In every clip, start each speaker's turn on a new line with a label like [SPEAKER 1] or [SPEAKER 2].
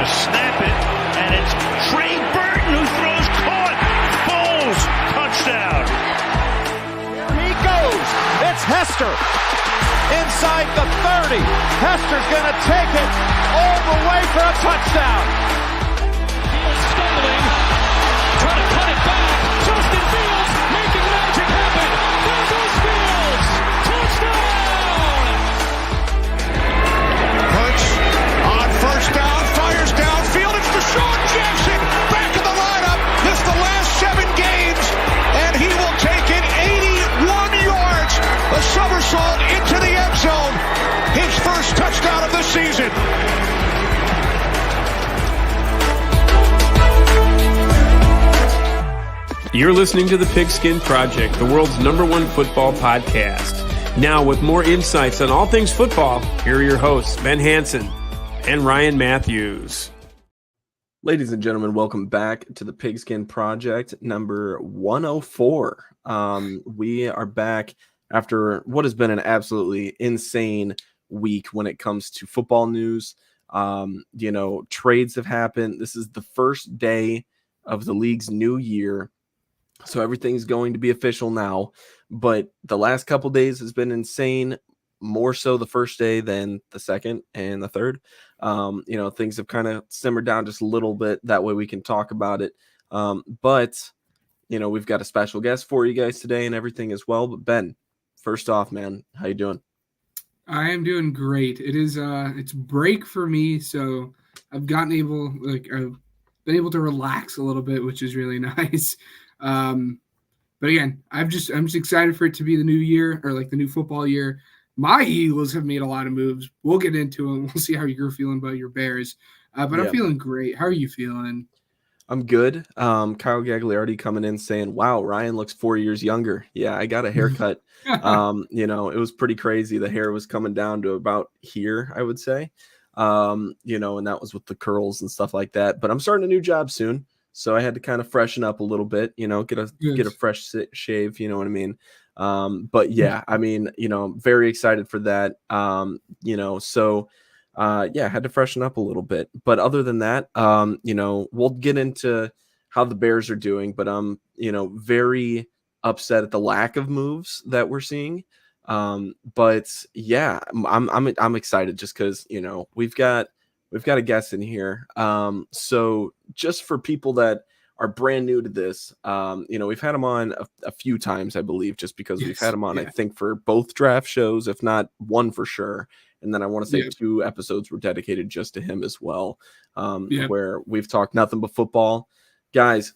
[SPEAKER 1] to snap it, and it's Trey Burton who throws caught. Foles, touchdown.
[SPEAKER 2] Here he goes. It's Hester. Inside the 30. Hester's going to take it all the way for a touchdown.
[SPEAKER 3] Fields stumbling, trying to cut it back. Justin Fields making magic happen. There goes Fields. Touchdown!
[SPEAKER 4] Hurts on first down, fires downfield. It's Deshaun Jackson back in the lineup. Missed the last 7 games, and he will take it 81 yards. A somersault into the end zone. His first touchdown of the season.
[SPEAKER 5] You're listening to the Pigskin Project, the world's #1 football podcast. Now, with more insights on all things football, here are your hosts, Ben Hansen and Ryan Matthews. Ladies and gentlemen, welcome back to the Pigskin Project number 104. We are back after what has been an absolutely insane week when it comes to football news. Trades have happened. This is the first day of the league's new year, so everything's going to be official now. But the last couple days has been insane, more so the first day than the second and the third. Things have kind of simmered down just a little bit. That way we can talk about it. But we've got a special guest for you guys today and everything as well. But Ben, first off, man, how you doing?
[SPEAKER 6] I am doing great. It is it's break for me, so I've been able to relax a little bit, which is really nice. But again, I'm just excited for it to be the new year, or like the new football year. My Eagles have made a lot of moves. We'll get into it. We'll see how you're feeling about your Bears. But I'm feeling great. How are you feeling?
[SPEAKER 5] I'm good. Kyle Gagliardi coming in saying, wow, Ryan looks 4 years younger. Yeah, I got a haircut. It was pretty crazy. The hair was coming down to about here, I would say. And that was with the curls and stuff like that. But I'm starting a new job soon, so I had to kind of freshen up a little bit, get a fresh shave, you know what I mean? But yeah, I mean, very excited for that. I had to freshen up a little bit. But other than that, we'll get into how the Bears are doing, but I'm, very upset at the lack of moves that we're seeing. But yeah, I'm excited just because, we've got a guest in here. So just for people that are brand new to this, we've had him on a few times, I believe, just because we've had him on, I think, for both draft shows, if not one for sure. And then I want to say 2 episodes were dedicated just to him as well, where we've talked nothing but football. Guys,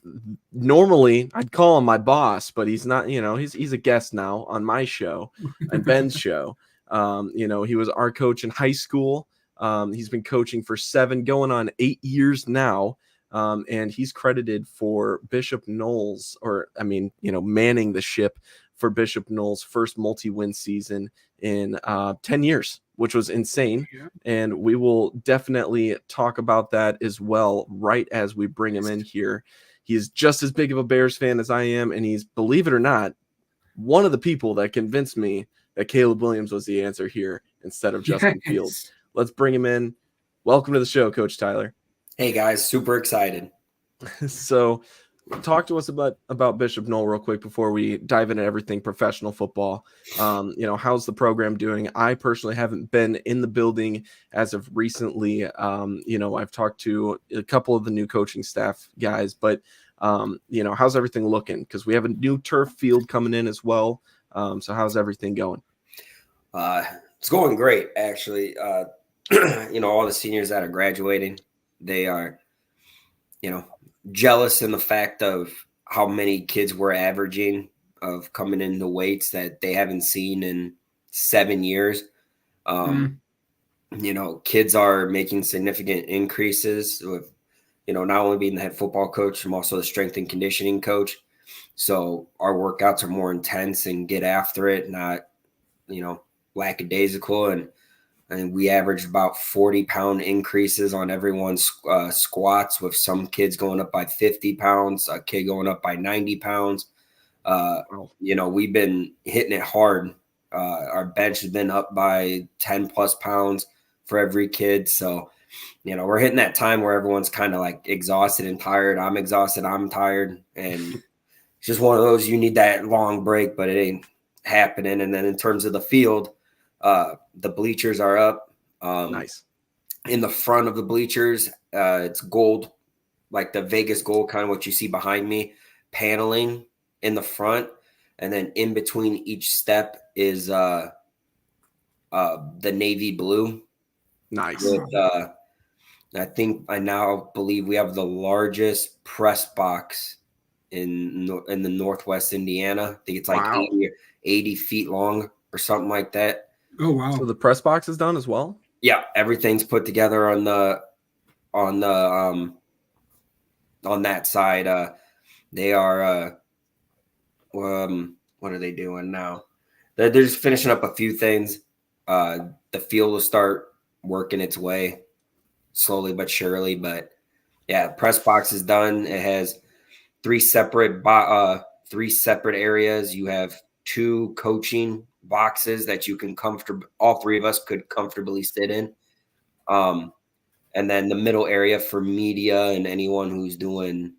[SPEAKER 5] normally I'd call him my boss, but he's not, he's a guest now on my show and Ben's show. He was our coach in high school. He's been coaching for 7 going on 8 years now. And he's credited for Bishop Knowles, manning the ship for Bishop Knowles' first multi-win season in 10 years, which was insane. Yeah. And we will definitely talk about that as well right as we bring him in here. He is just as big of a Bears fan as I am, and he's, believe it or not, one of the people that convinced me that Caleb Williams was the answer here instead of Justin Fields. Let's bring him in. Welcome to the show, Coach Tyler.
[SPEAKER 7] Hey, guys. Super excited.
[SPEAKER 5] So talk to us about Bishop Knoll real quick before we dive into everything professional football. How's the program doing? I personally haven't been in the building as of recently. I've talked to a couple of the new coaching staff guys, but how's everything looking? Because we have a new turf field coming in as well. So how's everything going?
[SPEAKER 7] It's going great, actually. All the seniors that are graduating, they are, jealous in the fact of how many kids we're averaging of coming in the weights that they haven't seen in 7 years. Kids are making significant increases with, not only being the head football coach, I'm also the strength and conditioning coach. So our workouts are more intense and get after it, not, lackadaisical. And we averaged about 40-pound increases on everyone's squats, with some kids going up by 50 pounds, a kid going up by 90 pounds. We've been hitting it hard. Our bench has been up by 10 plus pounds for every kid. So we're hitting that time where everyone's kind of like exhausted and tired. I'm exhausted. I'm tired. And it's just one of those, you need that long break, but it ain't happening. And then in terms of the field, the bleachers are up.
[SPEAKER 5] Nice.
[SPEAKER 7] In the front of the bleachers, it's gold, like the Vegas gold, kind of what you see behind me, paneling in the front. And then in between each step is the navy blue.
[SPEAKER 5] Nice.
[SPEAKER 7] With, I now believe we have the largest press box in the Northwest Indiana. I think it's like 80 feet long or something like that.
[SPEAKER 6] Oh, wow.
[SPEAKER 5] So the press box is done as well?
[SPEAKER 7] Yeah, everything's put together on that side. They are what are they doing now? They're just finishing up a few things. The field will start working its way slowly but surely. But yeah, press box is done. It has three separate areas. You have 2 coaching boxes that you can all 3 of us could comfortably sit in. And then the middle area for media and anyone who's doing,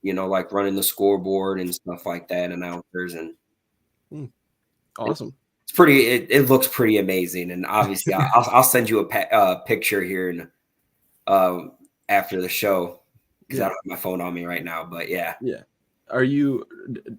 [SPEAKER 7] like running the scoreboard and stuff like that, announcers. And
[SPEAKER 5] awesome.
[SPEAKER 7] It's pretty. It looks pretty amazing. And obviously, I'll send you a picture here and after the show, because I don't have my phone on me right now. But yeah.
[SPEAKER 5] Are you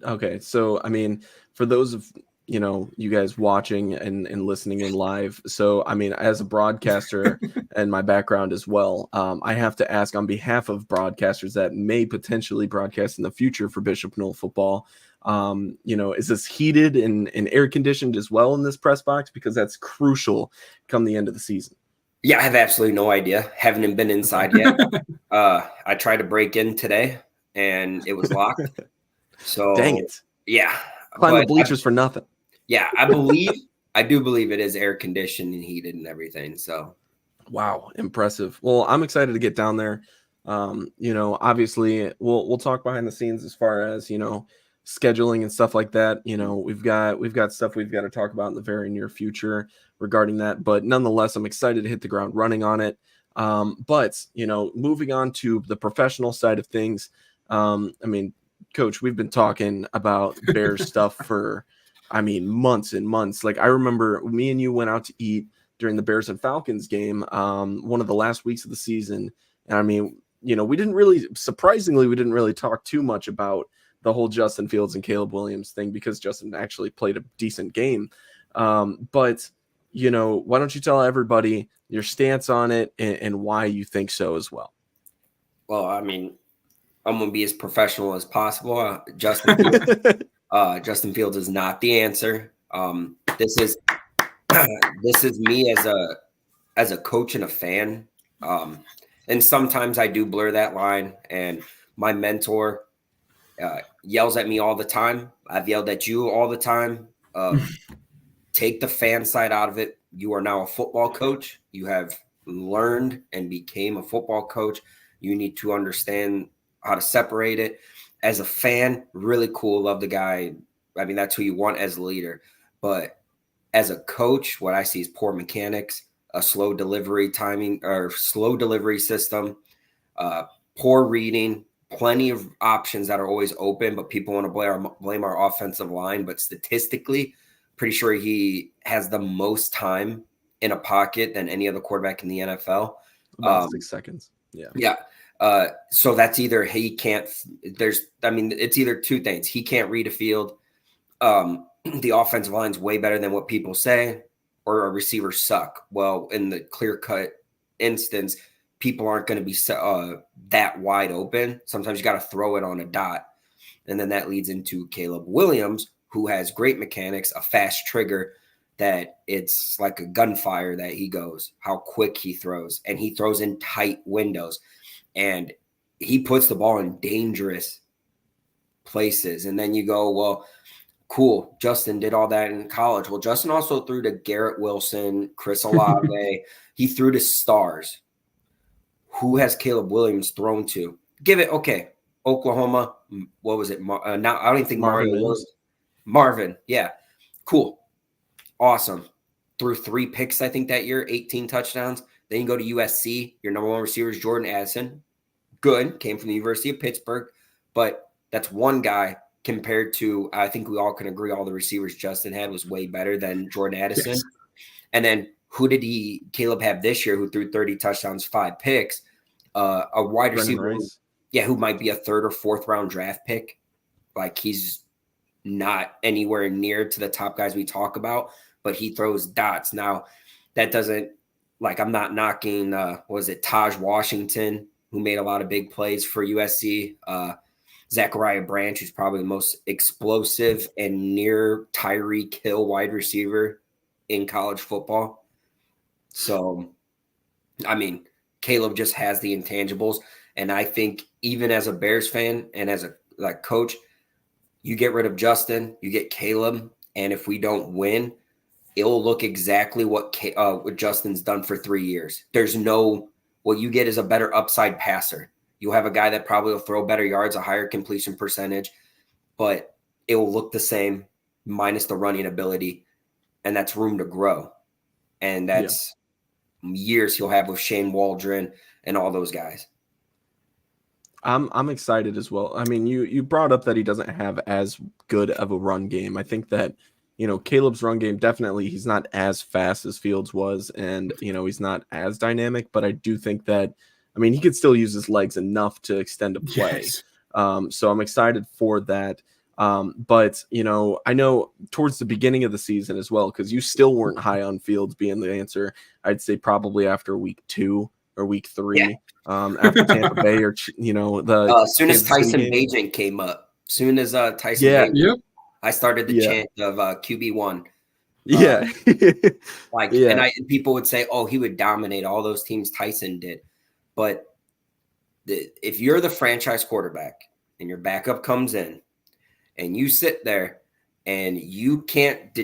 [SPEAKER 5] okay? So I mean, for those of you guys watching and listening in live. So, I mean, as a broadcaster and my background as well, I have to ask on behalf of broadcasters that may potentially broadcast in the future for Bishop Knoll football. Is this heated and air conditioned as well in this press box? Because that's crucial come the end of the season.
[SPEAKER 7] Yeah, I have absolutely no idea. Haven't been inside yet. I tried to break in today and it was locked. So
[SPEAKER 5] dang it.
[SPEAKER 7] Yeah.
[SPEAKER 5] Climb the bleachers for nothing.
[SPEAKER 7] Yeah, I do believe it is air conditioned and heated and everything. So,
[SPEAKER 5] wow, impressive. Well, I'm excited to get down there. Obviously, we'll talk behind the scenes as far as scheduling and stuff like that. We've got stuff we've got to talk about in the very near future regarding that. But nonetheless, I'm excited to hit the ground running on it. But moving on to the professional side of things. I mean, Coach, we've been talking about Bears stuff for months and months. Like I remember me and you went out to eat during the Bears and Falcons game, one of the last weeks of the season. And I mean, we didn't really talk too much about the whole Justin Fields and Caleb Williams thing because Justin actually played a decent game. But why don't you tell everybody your stance on it and why you think so as well?
[SPEAKER 7] Well, I mean, I'm going to be as professional as possible. Justin Fields is not the answer. This is me as a coach and a fan. And sometimes I do blur that line. And my mentor yells at me all the time. I've yelled at you all the time. Take the fan side out of it. You are now a football coach. You have learned and became a football coach. You need to understand how to separate it. As a fan, really cool. Love the guy. I mean, that's who you want as a leader. But as a coach, what I see is poor mechanics, a slow delivery timing or slow delivery system, poor reading, plenty of options that are always open, but people want to blame our offensive line. But statistically, pretty sure he has the most time in a pocket than any other quarterback in the NFL.
[SPEAKER 5] About 6 seconds.
[SPEAKER 7] Yeah. So that's either it's either two things. He can't read a field. The offensive line's way better than what people say, or our receivers suck. Well, in the clear-cut instance, people aren't going to be that wide open. Sometimes you got to throw it on a dot. And then that leads into Caleb Williams, who has great mechanics, a fast trigger that it's like a gunfire that he goes, how quick he throws. And he throws in tight windows. And he puts the ball in dangerous places. And then you go, well, cool, Justin did all that in college. Well, Justin also threw to Garrett Wilson, Chris Olave. He threw to stars. Who has Caleb Williams thrown to? Give it, okay, Oklahoma. What was it? Now I don't even think Mario was. Marvin, yeah. Cool. Awesome. Threw 3 picks, I think, that year, 18 touchdowns. Then you go to USC. Your number one receiver is Jordan Addison. Good. Came from the University of Pittsburgh. But that's one guy compared to, I think we all can agree, all the receivers Justin had was way better than Jordan Addison.
[SPEAKER 6] Yes.
[SPEAKER 7] And then who did Caleb have this year who threw 30 touchdowns, 5 picks? A wide receiver, who might be a 3rd or 4th round draft pick. Like, he's not anywhere near to the top guys we talk about, but he throws dots. Now, that doesn't, like, I'm not knocking, Taj Washington, who made a lot of big plays for USC. Zachariah Branch, who's probably the most explosive and near Tyreek Hill wide receiver in college football. So, I mean, Caleb just has the intangibles. And I think even as a Bears fan and as a coach, you get rid of Justin, you get Caleb, and if we don't win, it'll look exactly what Justin's done for 3 years. What you get is a better upside passer. You'll have a guy that probably will throw better yards, a higher completion percentage, but it will look the same minus the running ability, and that's room to grow. And that's years he'll have with Shane Waldron and all those guys.
[SPEAKER 5] I'm excited as well. I mean, you brought up that he doesn't have as good of a run game. I think that, Caleb's run game, definitely he's not as fast as Fields was, and, he's not as dynamic, but I do think that, I mean, he could still use his legs enough to extend a play.
[SPEAKER 6] Yes.
[SPEAKER 5] So I'm excited for that. But, I know towards the beginning of the season as well, because you still weren't high on Fields being the answer. I'd say probably after week 2 or week 3, after Tampa Bay, or,
[SPEAKER 7] as soon as Tyson Bagent came up, Bagent, I started the chant of QB1. And people would say, oh, he would dominate all those teams Tyson did. But if you're the franchise quarterback and your backup comes in and you sit there and you can't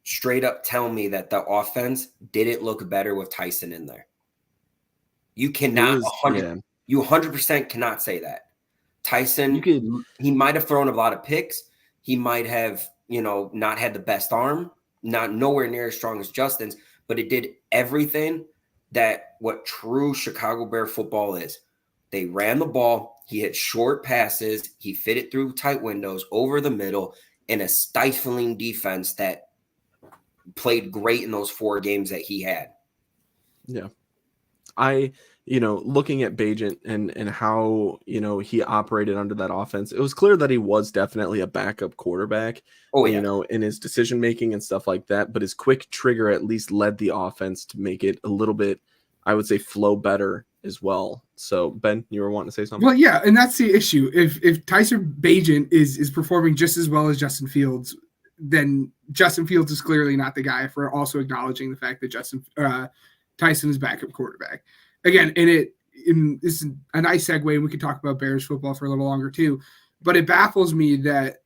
[SPEAKER 7] straight up tell me that the offense didn't look better with Tyson in there. You cannot, 100% cannot say that. Tyson, he might have thrown a lot of picks. He might have, not had the best arm, nowhere near as strong as Justin's, but it did everything that what true Chicago Bear football is. They ran the ball. He hit short passes. He fit it through tight windows over the middle in a stifling defense that played great in those 4 games that he had.
[SPEAKER 5] Yeah. Looking at Bagent and how, he operated under that offense, it was clear that he was definitely a backup quarterback, in his decision making and stuff like that. But his quick trigger at least led the offense to make it a little bit, I would say, flow better as well. So, Ben, you were wanting to say something?
[SPEAKER 6] Well, yeah, and that's the issue. If Tyson Bagent is performing just as well as Justin Fields, then Justin Fields is clearly not the guy, if we're also acknowledging the fact that Tyson is backup quarterback. Again, this is a nice segue, and we could talk about Bears football for a little longer too. But it baffles me that,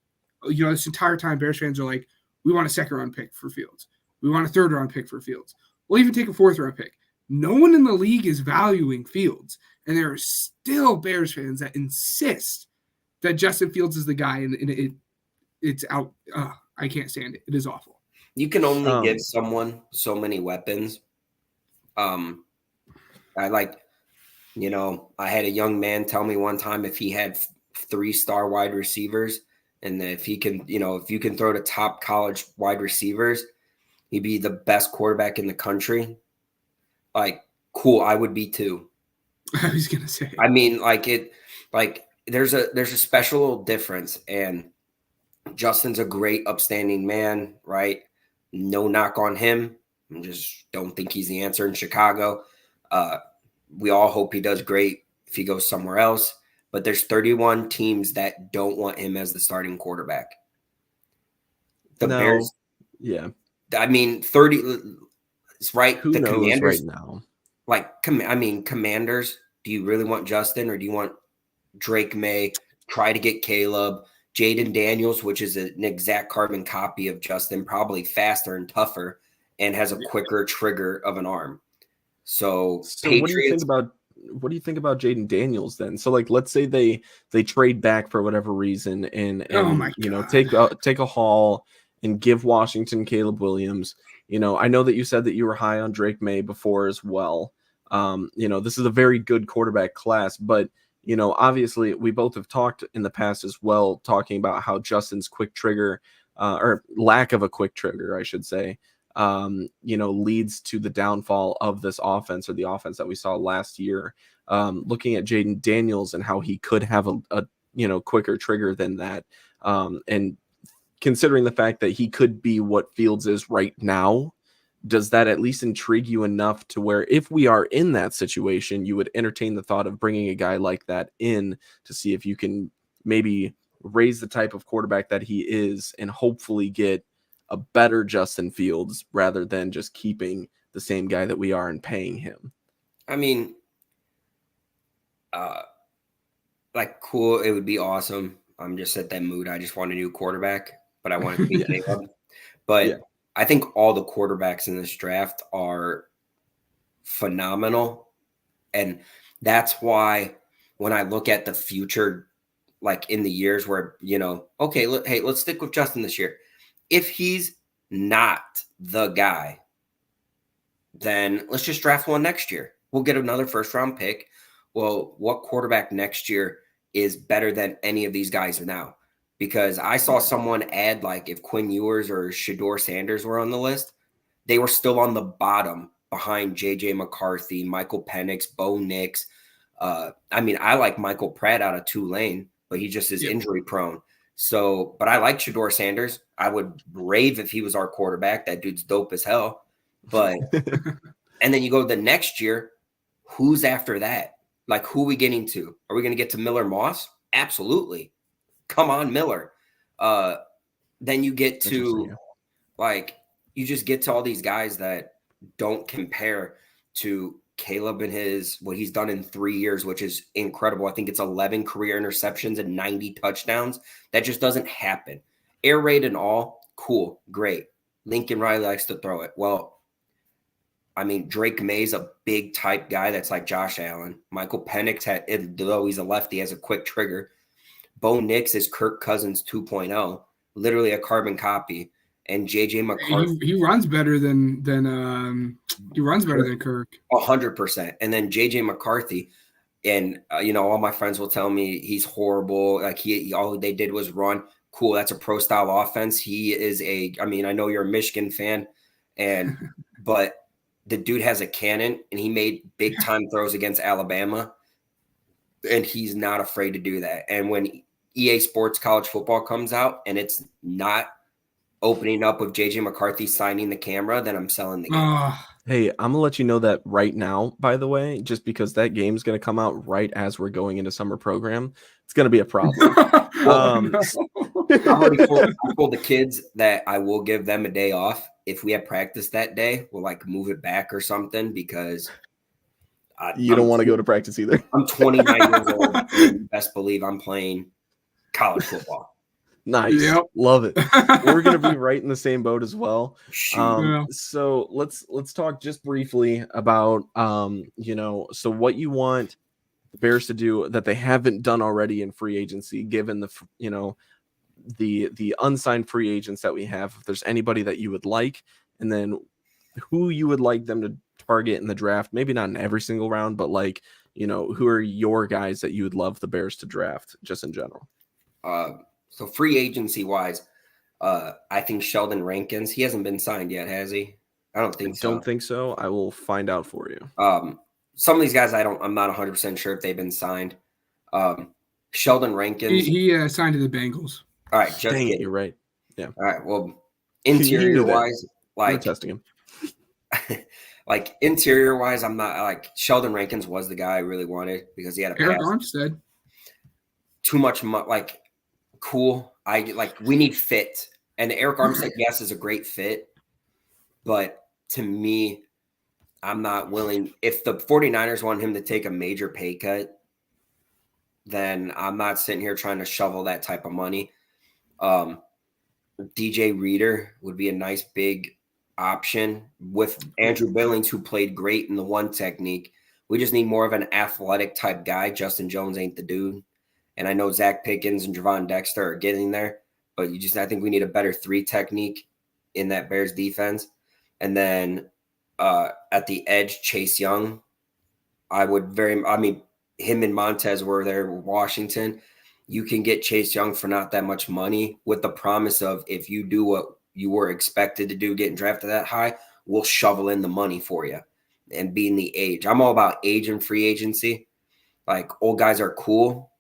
[SPEAKER 6] this entire time Bears fans are like, we want a 2nd-round pick for Fields. We want a 3rd-round pick for Fields. We'll even take a 4th-round pick. No one in the league is valuing Fields, and there are still Bears fans that insist that Justin Fields is the guy, and it's out. I can't stand it. It is awful.
[SPEAKER 7] You can only give someone so many weapons. I had a young man tell me one time if he had 3-star wide receivers, and if you can throw to top college wide receivers, he'd be the best quarterback in the country. Cool, I would be too.
[SPEAKER 6] I was gonna say.
[SPEAKER 7] I mean, there's a special difference, and Justin's a great, upstanding man, right? No knock on him. I just don't think he's the answer in Chicago. We all hope he does great if he goes somewhere else, but there's 31 teams that don't want him as the starting quarterback. Bears,
[SPEAKER 5] yeah.
[SPEAKER 7] I mean, 30. It's right.
[SPEAKER 5] Who
[SPEAKER 7] the
[SPEAKER 5] knows
[SPEAKER 7] Commanders
[SPEAKER 5] right now?
[SPEAKER 7] Commanders. Do you really want Justin, or do you want Drake May? Try to get Caleb, Jaden Daniels, which is an exact carbon copy of Justin, probably faster and tougher, and has a quicker trigger of an arm. So
[SPEAKER 5] what do you think about Jaden Daniels then? So let's say they trade back for whatever reason and take a haul and give Washington Caleb Williams. I know that you said that you were high on Drake May before as well. This is a very good quarterback class, but obviously we both have talked in the past as well, talking about how Justin's quick trigger, or lack of a quick trigger, I should say, leads to the downfall of this offense, or the offense that we saw last year. Looking at Jaden Daniels and how he could have a quicker trigger than that. And considering the fact that he could be what Fields is right now, does that at least intrigue you enough to where if we are in that situation, you would entertain the thought of bringing a guy like that in to see if you can maybe raise the type of quarterback that he is and hopefully get a better Justin Fields rather than just keeping the same guy that we are and paying him?
[SPEAKER 7] I mean, cool. It would be awesome. I'm just at that mood. I just want a new quarterback, but I want it to be Caleb. But yeah. I think all the quarterbacks in this draft are phenomenal. And that's why when I look at the future, like in the years where, okay, let's stick with Justin this year. If he's not the guy, then let's just draft one next year. We'll get another first-round pick. Well, what quarterback next year is better than any of these guys now? Because I saw someone add, like, if Quinn Ewers or Shedeur Sanders were on the list, they were still on the bottom behind J.J. McCarthy, Michael Penix, Bo Nix. I like Michael Pratt out of Tulane, but he just is injury prone. So, but I like Shedeur Sanders. I would rave if he was our quarterback. That dude's dope as hell. But, and then you go the next year, who's after that? Like, who are we getting to? Are we going to get to Miller Moss? Absolutely. Come on, Miller. Then you get to, you just get to all these guys that don't compare to Caleb and what he's done in 3 years, which is incredible. I think it's 11 career interceptions and 90 touchdowns. That just doesn't happen. Air raid and all, cool, great. Lincoln Riley likes to throw it. Well, Drake May's a big type guy that's like Josh Allen. Michael Penix, though he's a lefty, has a quick trigger. Bo Nix is Kirk Cousins 2.0, literally a carbon copy. And J.J. McCarthy,
[SPEAKER 6] he runs better than Kirk.
[SPEAKER 7] 100%. And then J.J. McCarthy, and all my friends will tell me he's horrible. Like all they did was run. Cool, that's a pro style offense. He is I know you're a Michigan fan, but the dude has a cannon, and he made big time throws against Alabama, and he's not afraid to do that. And when EA Sports College Football comes out and it's not opening up with JJ McCarthy signing the camera, then I'm selling the game.
[SPEAKER 5] Hey, I'm gonna let you know that right now, by the way, just because that game's gonna come out right as we're going into summer program. It's gonna be a problem.
[SPEAKER 7] I already told the kids that I will give them a day off. If we have practice that day, we'll move it back or something, because
[SPEAKER 5] you don't want to go to practice either.
[SPEAKER 7] I'm 29 years old. And best believe I'm playing college football.
[SPEAKER 5] Nice. Yep. Love it. We're going to be right in the same boat as well. So let's talk just briefly about, so what you want the Bears to do that they haven't done already in free agency, given the unsigned free agents that we have. If there's anybody that you would like, and then who you would like them to target in the draft, maybe not in every single round, but who are your guys that you would love the Bears to draft just in general?
[SPEAKER 7] So free agency wise, I think Sheldon Rankins, he hasn't been signed yet, has he? I don't think so.
[SPEAKER 5] Don't think so. I will find out for you.
[SPEAKER 7] Some of these guys, I'm not 100% sure if they've been signed. Sheldon Rankins.
[SPEAKER 6] He signed to the Bengals.
[SPEAKER 7] All right.
[SPEAKER 5] Dang it, you're right. Yeah.
[SPEAKER 7] All right. Well, interior wise,
[SPEAKER 5] we're testing him.
[SPEAKER 7] Interior wise, I'm not Sheldon Rankins was the guy I really wanted because he had a
[SPEAKER 6] Eric Armstead.
[SPEAKER 7] Too much, cool. We need fit. And Eric Armstead, yes, is a great fit. But to me, I'm not willing. If the 49ers want him to take a major pay cut, then I'm not sitting here trying to shovel that type of money. DJ Reader would be a nice big option with Andrew Billings, who played great in the one technique. We just need more of an athletic type guy. Justin Jones ain't the dude. And I know Zach Pickens and Javon Dexter are getting there, but I think we need a better 3 technique in that Bears defense. And then at the edge, Chase Young. Him and Montez were there, Washington. You can get Chase Young for not that much money with the promise of if you do what you were expected to do, getting drafted that high, we'll shovel in the money for you and being the age. I'm all about age and free agency. Like, old guys are cool,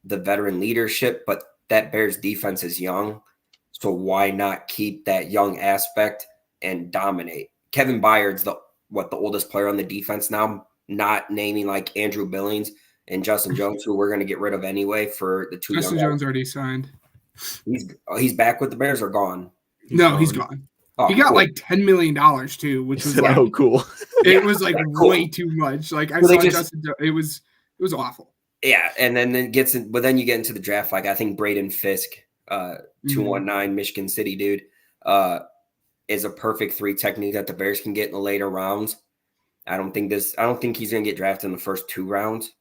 [SPEAKER 7] the veteran leadership, but that Bears defense is young. So why not keep that young aspect and dominate? Kevin Byard's the oldest player on the defense now, not naming like Andrew Billings and Justin Jones, who we're going to get rid of anyway for the 2
[SPEAKER 6] Justin
[SPEAKER 7] young
[SPEAKER 6] Jones
[SPEAKER 7] guys.
[SPEAKER 6] already signed.
[SPEAKER 7] He's back with the Bears or gone?
[SPEAKER 6] He's gone.
[SPEAKER 7] Oh,
[SPEAKER 6] he got
[SPEAKER 7] cool.
[SPEAKER 6] like $10 million too, which was like,
[SPEAKER 5] oh, cool.
[SPEAKER 6] It was like
[SPEAKER 7] cool.
[SPEAKER 6] way too much. Like, I
[SPEAKER 7] Well,
[SPEAKER 6] saw Justin Jones. It was awful.
[SPEAKER 7] Yeah, and then you get into the draft. Like, I think Braden Fisk, 219 Michigan City dude, is a perfect 3 technique that the Bears can get in the later rounds. I don't think he's going to get drafted in the first 2 rounds,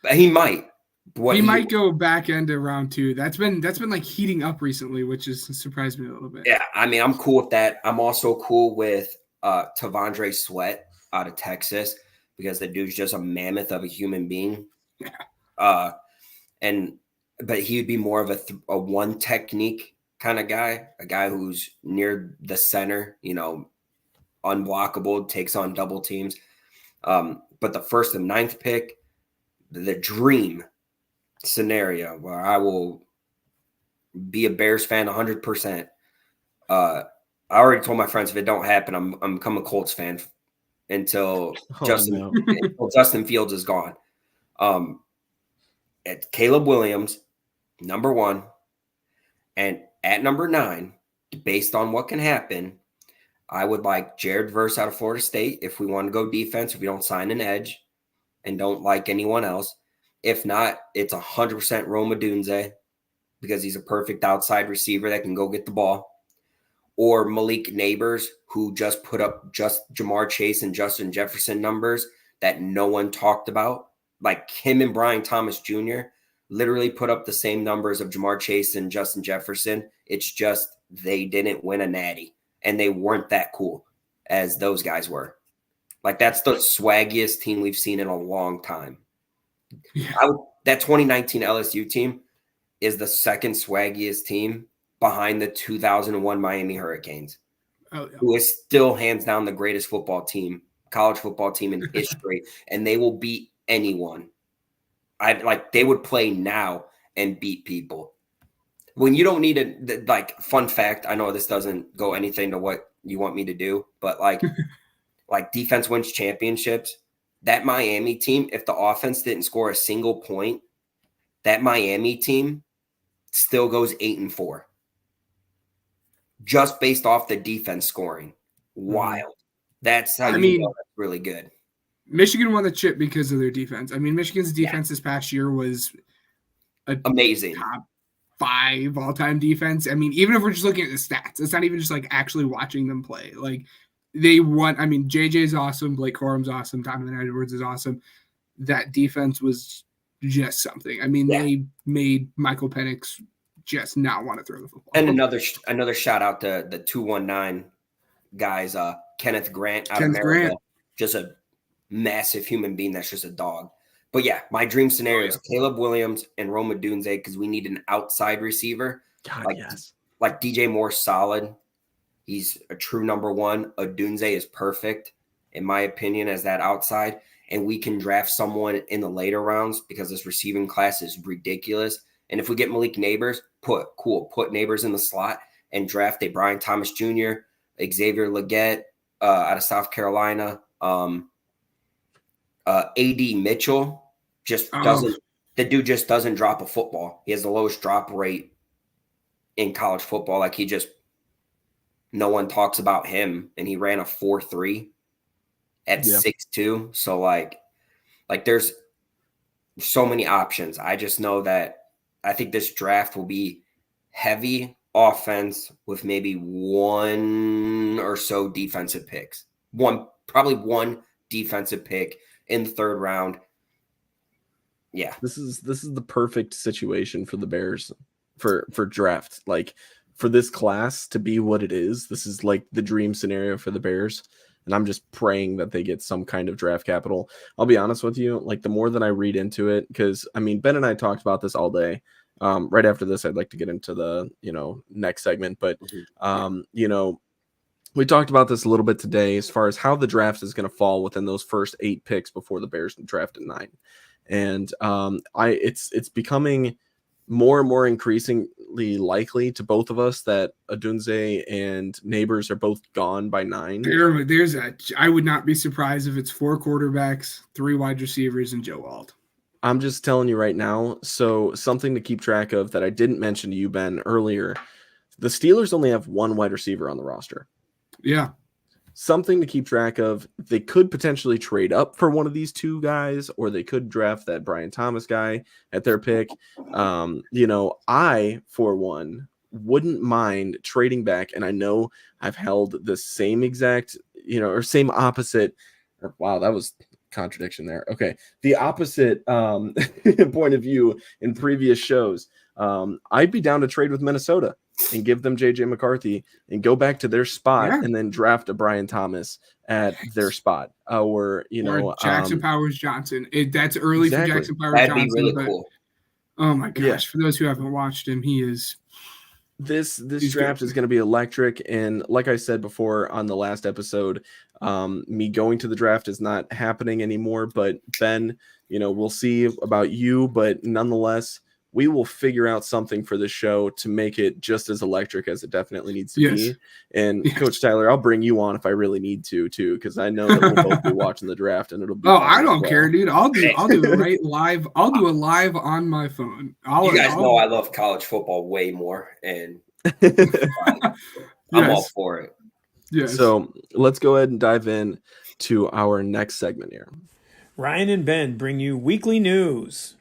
[SPEAKER 7] but he might.
[SPEAKER 6] He might go back end of round 2. That's been like heating up recently, which has surprised me a little bit.
[SPEAKER 7] Yeah, I mean, I'm cool with that. I'm also cool with Tavondre Sweat out of Texas because the dude's just a mammoth of a human being.
[SPEAKER 6] Yeah.
[SPEAKER 7] But he would be more of a 1 technique kind of guy, a guy who's near the center, unblockable, takes on double teams. But the 1st and 9th pick, the dream scenario where I will be a Bears fan 100%. I already told my friends if it don't happen, I'm become a Colts fan until Justin Fields is gone. At Caleb Williams, number 1, and at number 9, based on what can happen, I would like Jared Verse out of Florida State if we want to go defense, if we don't sign an edge and don't like anyone else. If not, it's 100% Rome Odunze because he's a perfect outside receiver that can go get the ball. Or Malik Neighbors, who just put up just Jamar Chase and Justin Jefferson numbers that no one talked about. Like him and Brian Thomas Jr. literally put up the same numbers of Jamar Chase and Justin Jefferson. It's just they didn't win a natty, and they weren't that cool as those guys were. Like, that's the swaggiest team we've seen in a long time.
[SPEAKER 6] Yeah.
[SPEAKER 7] That 2019 LSU team is the 2nd swaggiest team behind the 2001 Miami Hurricanes, who is still hands down the greatest college football team in history, and they will beat anyone. They would play now and beat people. When you don't need fun fact, I know this doesn't go anything to what you want me to do, but like defense wins championships. That Miami team, if the offense didn't score a single point, that Miami team still goes 8-4. Just based off the defense scoring. Wild. That's how you know that's really good.
[SPEAKER 6] Michigan won the chip because of their defense. I mean, Michigan's defense this past year was
[SPEAKER 7] amazing.
[SPEAKER 6] Top 5 all-time defense. I mean, even if we're just looking at the stats, it's not even just like actually watching them play. Like, they won. I mean, JJ's awesome. Blake Corum's awesome. Donovan Edwards is awesome. That defense was just something. I mean, they made Michael Penix just not want to throw the football.
[SPEAKER 7] And another shout out to the 219 guys, Kenneth Grant out of America. Just a massive human being that's just a dog. But yeah, my dream scenario is Caleb Williams and Rome Odunze because we need an outside receiver. Like DJ Moore's solid. He's a true number 1. Odunze is perfect, in my opinion, as that outside. And we can draft someone in the later rounds because this receiving class is ridiculous. And if we get Malik Neighbors, put Neighbors in the slot and draft a Brian Thomas Jr., Xavier Legette out of South Carolina. A.D. Mitchell the dude just doesn't drop a football. He has the lowest drop rate in college football. Like, no one talks about him, and he ran a 4.3 at 6'2". So like there's so many options. I just know that I think this draft will be heavy offense with maybe 1 or so defensive picks. Probably 1 defensive pick in the 3rd round. Yeah.
[SPEAKER 5] This is the perfect situation for the Bears. for draft. Like for this class to be what it is, this is like the dream scenario for the Bears. And I'm just praying that they get some kind of draft capital. I'll be honest with you, like the more that I read into it, because I mean, Ben and I talked about this all day. Right after this, I'd like to get into the, next segment, but, we talked about this a little bit today as far as how the draft is going to fall within those first 8 picks before the Bears drafted 9. And it's becoming more and more increasingly likely to both of us that Odunze and Neighbors are both gone by 9.
[SPEAKER 6] I would not be surprised if it's 4 quarterbacks, 3 wide receivers, and Joe Alt.
[SPEAKER 5] I'm just telling you right now. So something to keep track of that I didn't mention to you, Ben, earlier. The Steelers only have 1 wide receiver on the roster.
[SPEAKER 6] Yeah.
[SPEAKER 5] Something to keep track of. They could potentially trade up for one of these 2 guys, or they could draft that Brian Thomas guy at their pick. I, for one, wouldn't mind trading back. And I know I've held the same exact, or same opposite. Wow, that was contradiction there. Okay. The opposite point of view in previous shows. I'd be down to trade with Minnesota and give them JJ McCarthy and go back to their spot and then draft a Brian Thomas at their spot. Or
[SPEAKER 6] Jackson Powers Johnson. That's early for Jackson Powers
[SPEAKER 7] That'd
[SPEAKER 6] Johnson.
[SPEAKER 7] That'd be really cool.
[SPEAKER 6] Oh my gosh. For those who haven't watched him, he is.
[SPEAKER 5] This draft is going to be electric. And like I said before on the last episode, me going to the draft is not happening anymore. But Ben, we'll see about you. But nonetheless, we will figure out something for the show to make it just as electric as it definitely needs to be. And Coach Tyler, I'll bring you on if I really need to too, because I know that we'll both be watching the draft and it'll be.
[SPEAKER 6] I don't care, dude. I'll do it right live. I'll do it live on my phone.
[SPEAKER 7] You guys know I love college football way more, and I'm all for it.
[SPEAKER 6] Yes.
[SPEAKER 5] So let's go ahead and dive in to our next segment here.
[SPEAKER 8] Ryan and Ben bring you weekly news.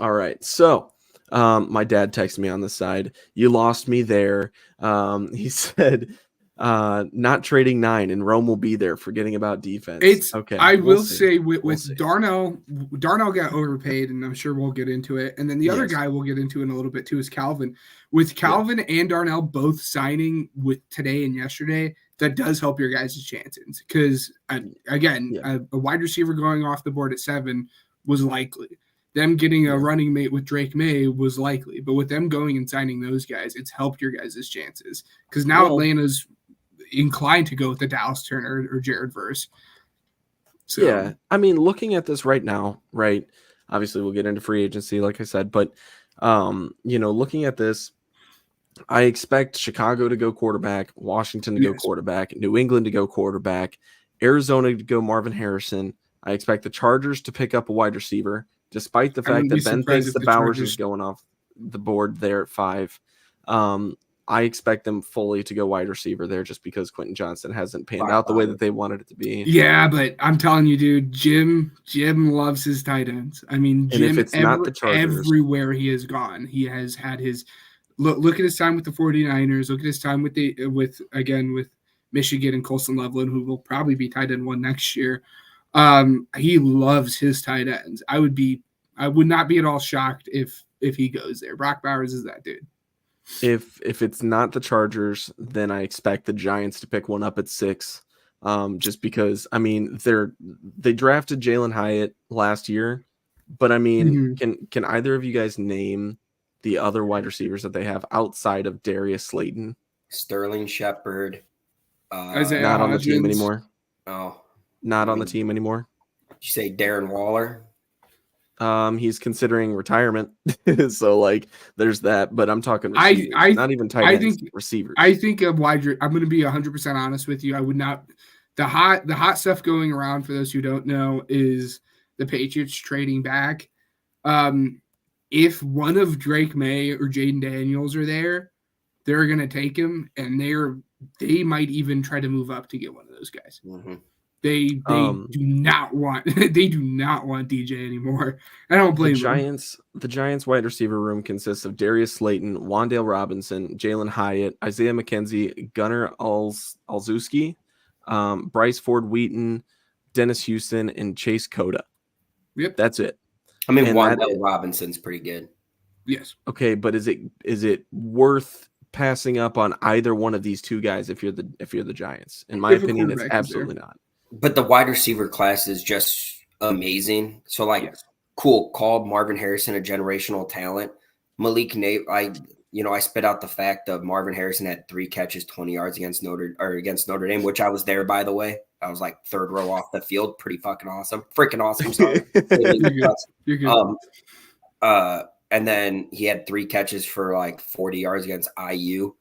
[SPEAKER 5] All right. So my dad texted me on the side. You lost me there. He said, not trading 9 and Rome will be there, forgetting about defense.
[SPEAKER 6] It's
[SPEAKER 5] okay.
[SPEAKER 6] I will say with Darnell got overpaid, and I'm sure we'll get into it. And then the other guy we'll get into in a little bit too is Calvin. With Calvin and Darnell both signing with today and yesterday, that does help your guys' chances. Because again, a wide receiver going off the board at 7 was likely. Them getting a running mate with Drake May was likely. But with them going and signing those guys, it's helped your guys' chances. Because now Atlanta's inclined to go with the Dallas Turner or Jared Verse. So,
[SPEAKER 5] yeah, I mean, looking at this right now, right? Obviously, we'll get into free agency, like I said, but looking at this, I expect Chicago to go quarterback, Washington to go quarterback, New England to go quarterback, Arizona to go Marvin Harrison. I expect the Chargers to pick up a wide receiver, despite the fact that Ben thinks the Bowers is going off the board there at 5. I expect them fully to go wide receiver there just because Quentin Johnson hasn't panned out the way that they wanted it to be.
[SPEAKER 6] Yeah, but I'm telling you, dude, Jim loves his tight ends. I mean, Jim,
[SPEAKER 5] and if it's not the Chargers,
[SPEAKER 6] everywhere he has gone, he has had his look at his time with the 49ers, look at his time with Michigan and Colson Loveland, who will probably be tight end 1 next year. He loves his tight ends. I would not be at all shocked if he goes there. Brock Bowers is that dude.
[SPEAKER 5] If it's not the Chargers, then I expect the Giants to pick one up at 6. Just because, I mean, they drafted Jalen Hyatt last year, but I mean, can either of you guys name the other wide receivers that they have outside of Darius Slayton?
[SPEAKER 7] Sterling Shepard.
[SPEAKER 5] Not on the team anymore.
[SPEAKER 7] Oh,
[SPEAKER 5] not on the team anymore.
[SPEAKER 7] Did you say Darren Waller?
[SPEAKER 5] He's considering retirement, so like there's that. But I'm talking receivers, not even tight ends, receivers.
[SPEAKER 6] I think I'm going to be 100% honest with you. I would not. The hot stuff going around, for those who don't know, is the Patriots trading back. If one of Drake May or Jaden Daniels are there, they're going to take him, and they might even try to move up to get one of those guys.
[SPEAKER 7] Mm-hmm.
[SPEAKER 6] They do not want DJ anymore. I don't blame them.
[SPEAKER 5] The Giants wide receiver room consists of Darius Slayton, Wan'Dale Robinson, Jalen Hyatt, Isaiah McKenzie, Gunnar Olszewski, Bryce Ford Wheaton, Dennis Houston, and Chase Cota.
[SPEAKER 6] Yep,
[SPEAKER 5] that's it.
[SPEAKER 7] I mean, Wan'Dale Robinson's pretty good.
[SPEAKER 6] Yes.
[SPEAKER 5] Okay, but is it worth passing up on either one of these two guys if you're the Giants? In my
[SPEAKER 6] If a
[SPEAKER 5] opinion, it's
[SPEAKER 6] quarterback is there.
[SPEAKER 5] absolutely not.
[SPEAKER 7] But the wide receiver class is just amazing. So, like,
[SPEAKER 6] Yes.
[SPEAKER 7] cool, called Marvin Harrison a generational talent. Malik Nate, I spit out the fact of Marvin Harrison had 3 catches, 20 yards against Notre Dame, which I was there, by the way. I was like third row off the field. Pretty fucking awesome. Freaking awesome. Sorry.
[SPEAKER 6] You're good.
[SPEAKER 7] And then he had 3 catches for like 40 yards against IU.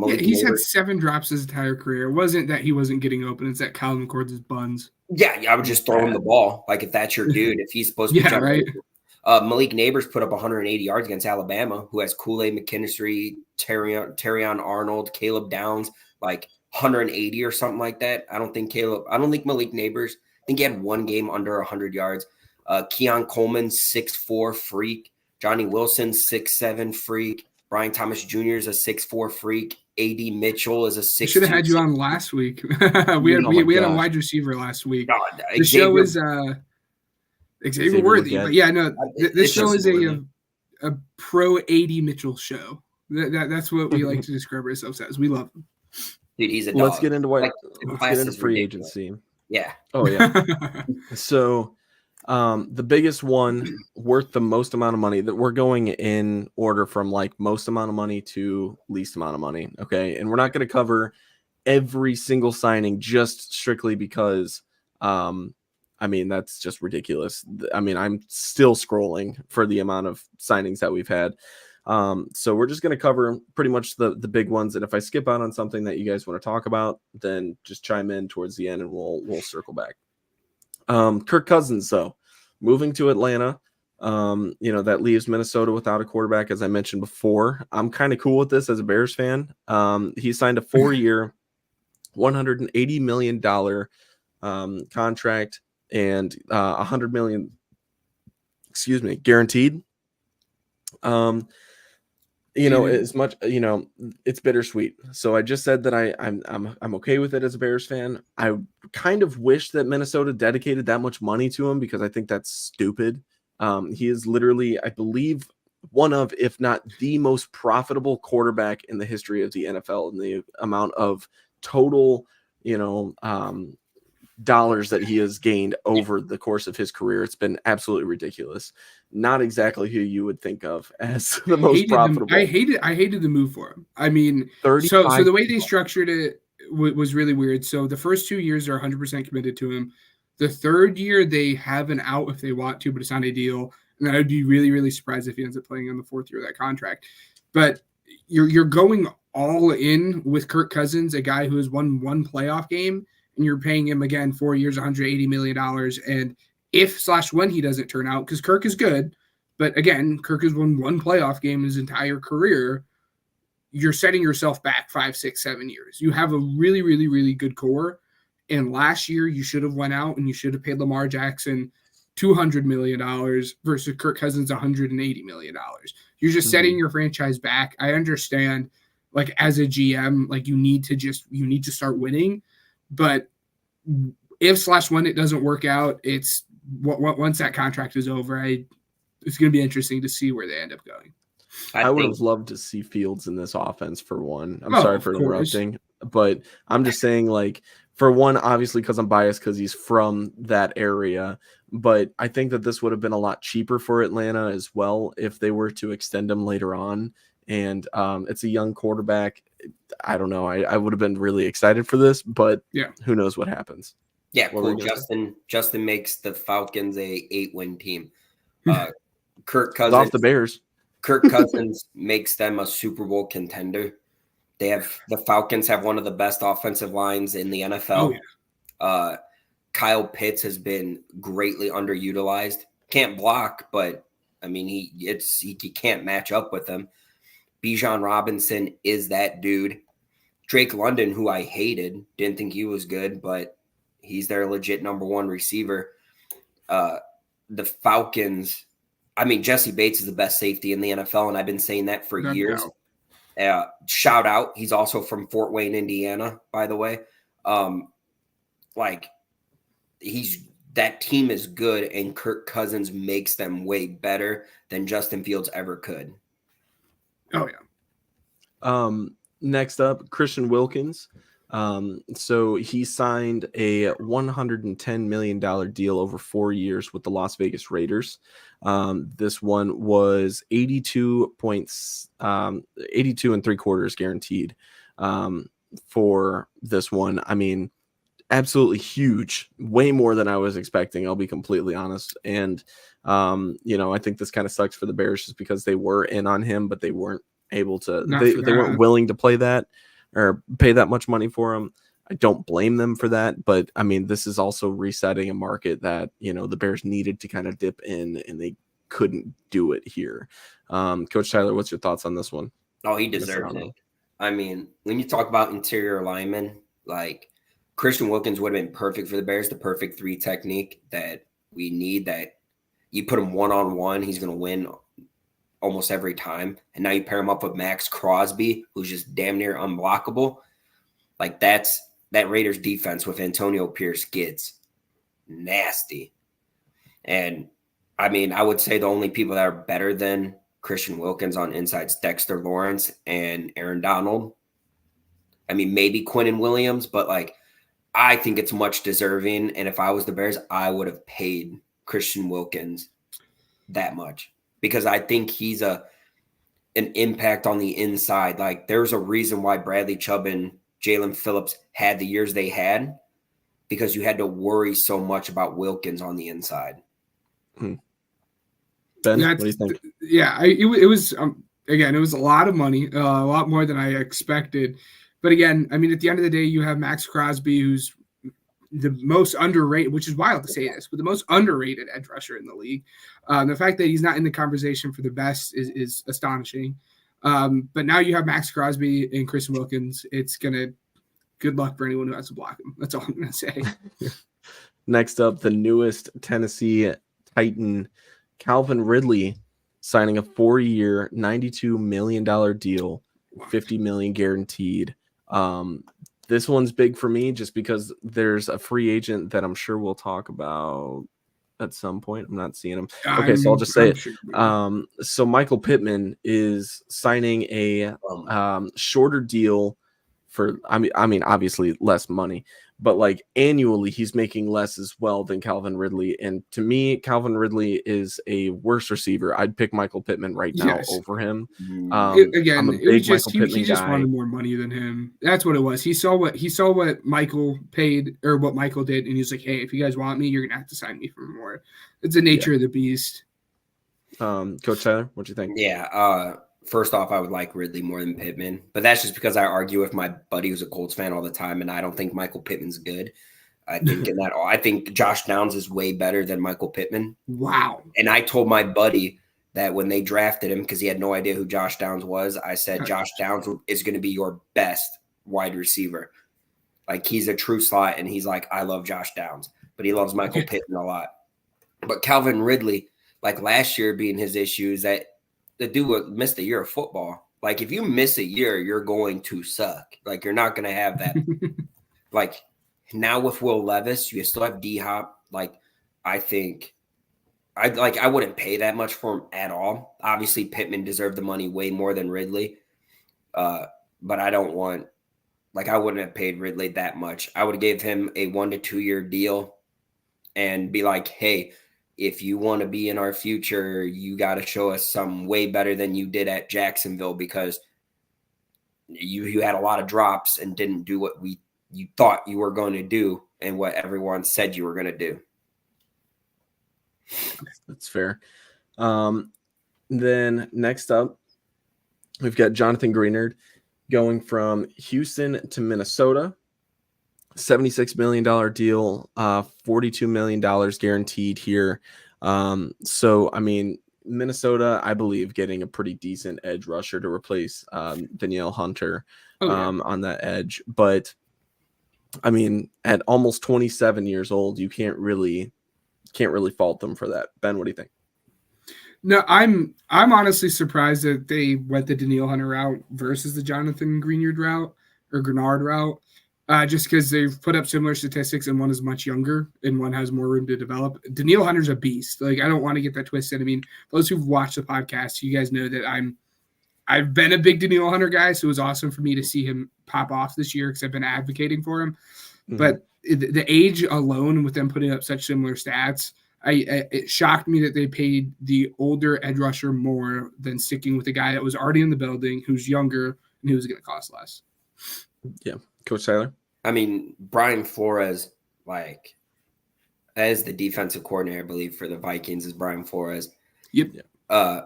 [SPEAKER 6] He's had 7 drops his entire career. It wasn't that he wasn't getting open. It's that Calvin records his buns.
[SPEAKER 7] Yeah, I would just throw him the ball. Like, if that's your dude, if he's supposed to be jumping.
[SPEAKER 6] Right.
[SPEAKER 7] Malik Neighbors put up 180 yards against Alabama, who has Kool-Aid McKinstry, Terrion Arnold, Caleb Downs, like 180 or something like that. I don't think Malik Neighbors, I think he had 1 game under 100 yards. Keon Coleman, 6'4" freak. Johnny Wilson, 6'7" freak. Brian Thomas Jr. is a 6'4" freak. A.D. Mitchell is a 6'2".
[SPEAKER 6] Should have had you on last week. we had a wide receiver last week.
[SPEAKER 7] No,
[SPEAKER 6] the show is Xavier Worthy, but yeah, no, this show is a pro A.D. Mitchell show. That's what we like to describe ourselves as. We love him.
[SPEAKER 7] Dude, he's a dog.
[SPEAKER 5] Let's get into free agency.
[SPEAKER 7] Yeah.
[SPEAKER 5] Oh yeah. So the biggest one worth the most amount of money, that we're going in order from like most amount of money to least amount of money. Okay. And we're not going to cover every single signing just strictly because, that's just ridiculous. I'm still scrolling for the amount of signings that we've had. So we're just going to cover pretty much the big ones. And if I skip out on something that you guys want to talk about, then just chime in towards the end and we'll circle back. Kirk Cousins, though, moving to Atlanta, that leaves Minnesota without a quarterback, as I mentioned before. I'm kind of cool with this as a Bears fan. He signed a 4-year, $180 million contract and $100 million, guaranteed. As much, it's bittersweet. So I just said that I'm okay with it as a Bears fan. I kind of wish that Minnesota dedicated that much money to him because I think that's stupid. He is literally, I believe, one of, if not the most profitable quarterback in the history of the NFL, and the amount of total, dollars that he has gained over the course of his career. It's been absolutely ridiculous. Not exactly who you would think of as the most profitable.
[SPEAKER 6] I hated the move for him. So the way they structured it was really weird. So the first 2 years are 100% committed to him. The third year they have an out if they want to, but it's not ideal. And I'd be really, really surprised if he ends up playing on the 4th year of that contract. But you're going all in with Kirk Cousins, a guy who has won 1 playoff game, and you're paying him again 4 years, $180 million. And when he doesn't turn out, because Kirk is good, but again, Kirk has won 1 playoff game in his entire career, you're setting yourself back 5, 6, 7 years. You have a really, really, really good core. And last year you should have went out and you should have paid Lamar Jackson $200 million versus Kirk Cousins $180 million. You're just setting your franchise back. I understand, like, as a GM, like, you need to start winning. But when it doesn't work out, it's once that contract is over, it's going to be interesting to see where they end up going.
[SPEAKER 5] I would have loved to see Fields in this offense for one. I'm sorry for interrupting, but I'm just saying, like, for one, obviously because I'm biased because he's from that area, but I think that this would have been a lot cheaper for Atlanta as well if they were to extend him later on. And it's a young quarterback. I don't know. I would have been really excited for this, but who knows what happens.
[SPEAKER 7] Yeah, cool. Justin makes the Falcons a 8-win team. Kirk Cousins
[SPEAKER 5] off the Bears.
[SPEAKER 7] Kirk Cousins makes them a Super Bowl contender. The Falcons have one of the best offensive lines in the NFL. Oh, yeah. Kyle Pitts has been greatly underutilized. Can't block, but he can't match up with him. Bijan Robinson is that dude. Drake London, who I hated, didn't think he was good, but he's their legit number 1 receiver. The Falcons, Jesse Bates is the best safety in the NFL, and I've been saying that for years. Shout out. He's also from Fort Wayne, Indiana, by the way. that team is good, and Kirk Cousins makes them way better than Justin Fields ever could.
[SPEAKER 6] Oh, yeah.
[SPEAKER 5] Next up, Christian Wilkins. So he signed a $110 million deal over 4 years with the Las Vegas Raiders. This one was 82 and 3/4 guaranteed for this one. I mean, absolutely huge, way more than I was expecting. I'll be completely honest. And, I think this kind of sucks for the Bears just because they were in on him, but they weren't able to, they weren't willing to play that or pay that much money for him. I don't blame them for that, but I mean, this is also resetting a market that, the Bears needed to kind of dip in, and they couldn't do it here. Coach Tyler, what's your thoughts on this one?
[SPEAKER 7] Oh, he deserves it. I mean, when you talk about interior linemen, like Christian Wilkins would have been perfect for the Bears, the perfect 3 technique that we need, that you put him one-on-one, he's going to win almost every time. And now you pair him up with Max Crosby, who's just damn near unblockable. Like that Raiders defense with Antonio Pierce gets nasty. And I mean, I would say the only people that are better than Christian Wilkins on inside's Dexter Lawrence and Aaron Donald. I mean, maybe Quinnen Williams, but like, I think it's much deserving. And if I was the Bears, I would have paid Christian Wilkins that much, because I think he's an impact on the inside. Like, there's a reason why Bradley Chubb and Jalen Phillips had the years they had, because you had to worry so much about Wilkins on the inside.
[SPEAKER 5] Ben, what do you think?
[SPEAKER 6] Yeah, it was again, it was a lot of money, a lot more than I expected. But again, I mean, at the end of the day, you have Max Crosby, who's the most underrated, which is wild to say this, but the most underrated edge rusher in the league. The fact that he's not in the conversation for the best is astonishing. But now you have Max Crosby and Christian Wilkins. It's good luck for anyone who has to block him. That's all I'm going to say.
[SPEAKER 5] Next up, the newest Tennessee Titan, Calvin Ridley, signing a 4-year, $92 million deal, $50 million guaranteed. This one's big for me just because there's a free agent that I'm sure we'll talk about at some point. I'm not seeing him. Okay, so I'll just say it. Sure. So Michael Pittman is signing a shorter deal for, I mean, obviously less money, but like annually he's making less as well than Calvin Ridley. And to me, Calvin Ridley is a worse receiver. I'd pick Michael Pittman right now over him.
[SPEAKER 6] Again, he just wanted more money than him. That's what it was. He saw what Michael paid, or what Michael did, and he's like, hey, if you guys want me, you're gonna have to sign me for more. It's the nature of the beast.
[SPEAKER 5] Coach Tyler, what do you think?
[SPEAKER 7] Yeah. First off, I would like Ridley more than Pittman, but that's just because I argue with my buddy who's a Colts fan all the time, and I don't think Michael Pittman's good. I think Josh Downs is way better than Michael Pittman.
[SPEAKER 6] Wow.
[SPEAKER 7] And I told my buddy that when they drafted him, because he had no idea who Josh Downs was, I said Josh Downs is going to be your best wide receiver. Like, he's a true slot, and he's like, I love Josh Downs, but he loves Michael Pittman a lot. But Calvin Ridley, like last year being his issue, is that the dude missed a year of football. Like, if you miss a year, you're going to suck. Like, you're not going to have that. Like, now with Will Levis, you still have D-Hop. Like, I think I wouldn't pay that much for him at all. Obviously, Pittman deserved the money way more than Ridley. But I don't want – like, I wouldn't have paid Ridley that much. I would have gave him a 1 to 2 year deal and be like, hey – if you want to be in our future, you got to show us some way better than you did at Jacksonville, because you had a lot of drops and didn't do what you thought you were going to do and what everyone said you were going to do.
[SPEAKER 5] That's fair. Then next up, we've got Jonathan Greenard going from Houston to Minnesota. $76 million deal, $42 million guaranteed here. So, I mean, Minnesota, I believe, getting a pretty decent edge rusher to replace Danielle Hunter on that edge. But, I mean, at almost 27 years old, you can't really fault them for that. Ben, what do you think?
[SPEAKER 6] No, I'm honestly surprised that they went the Danielle Hunter route versus the Jonathan Greenard route or Grenard route. just because they've put up similar statistics and one is much younger and one has more room to develop. Danielle Hunter's a beast. Like, I don't want to get that twisted. I mean, those who've watched the podcast, you guys know that I've been a big Danielle Hunter guy, so it was awesome for me to see him pop off this year because I've been advocating for him. Mm-hmm. But the age alone, with them putting up such similar stats, it shocked me that they paid the older edge rusher more than sticking with the guy that was already in the building, who's younger and who's going to cost less.
[SPEAKER 5] Yeah. Coach Tyler?
[SPEAKER 7] I mean, Brian Flores, like, as the defensive coordinator, I believe, for the Vikings is Brian Flores.
[SPEAKER 6] Yep.
[SPEAKER 7] I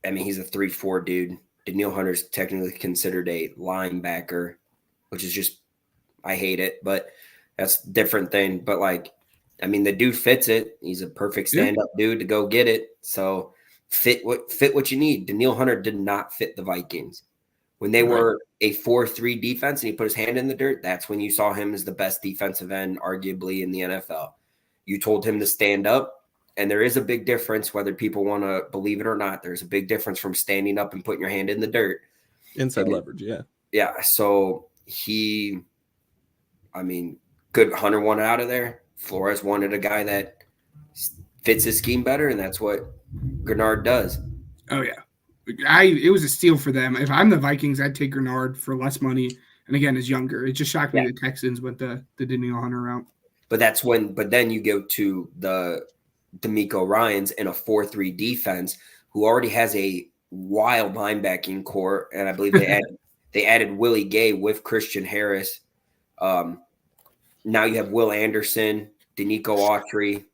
[SPEAKER 7] mean, he's a 3-4 dude. Danielle Hunter's technically considered a linebacker, which is just, I hate it, but that's a different thing. But, like, I mean, the dude fits it. He's a perfect stand-up dude to go get it. So fit what you need. Danielle Hunter did not fit the Vikings. When they were a 4-3 defense and he put his hand in the dirt, that's when you saw him as the best defensive end, arguably, in the NFL. You told him to stand up. And there is a big difference, whether people want to believe it or not. There's a big difference from standing up and putting your hand in the dirt.
[SPEAKER 5] Inside leverage, yeah.
[SPEAKER 7] Yeah, so good. Hunter wanted out of there. Flores wanted a guy that fits his scheme better, and that's what Grenard does.
[SPEAKER 6] Oh, yeah. It was a steal for them. If I'm the Vikings, I'd take Grenard for less money. And again, is younger. It just shocked me the Texans went the Danielle Hunter route. But
[SPEAKER 7] then you go to the D'Amico Ryans in a 4-3 defense who already has a wild linebacking core, and I believe they added Willie Gay with Christian Harris. Now you have Will Anderson, Danico Autry.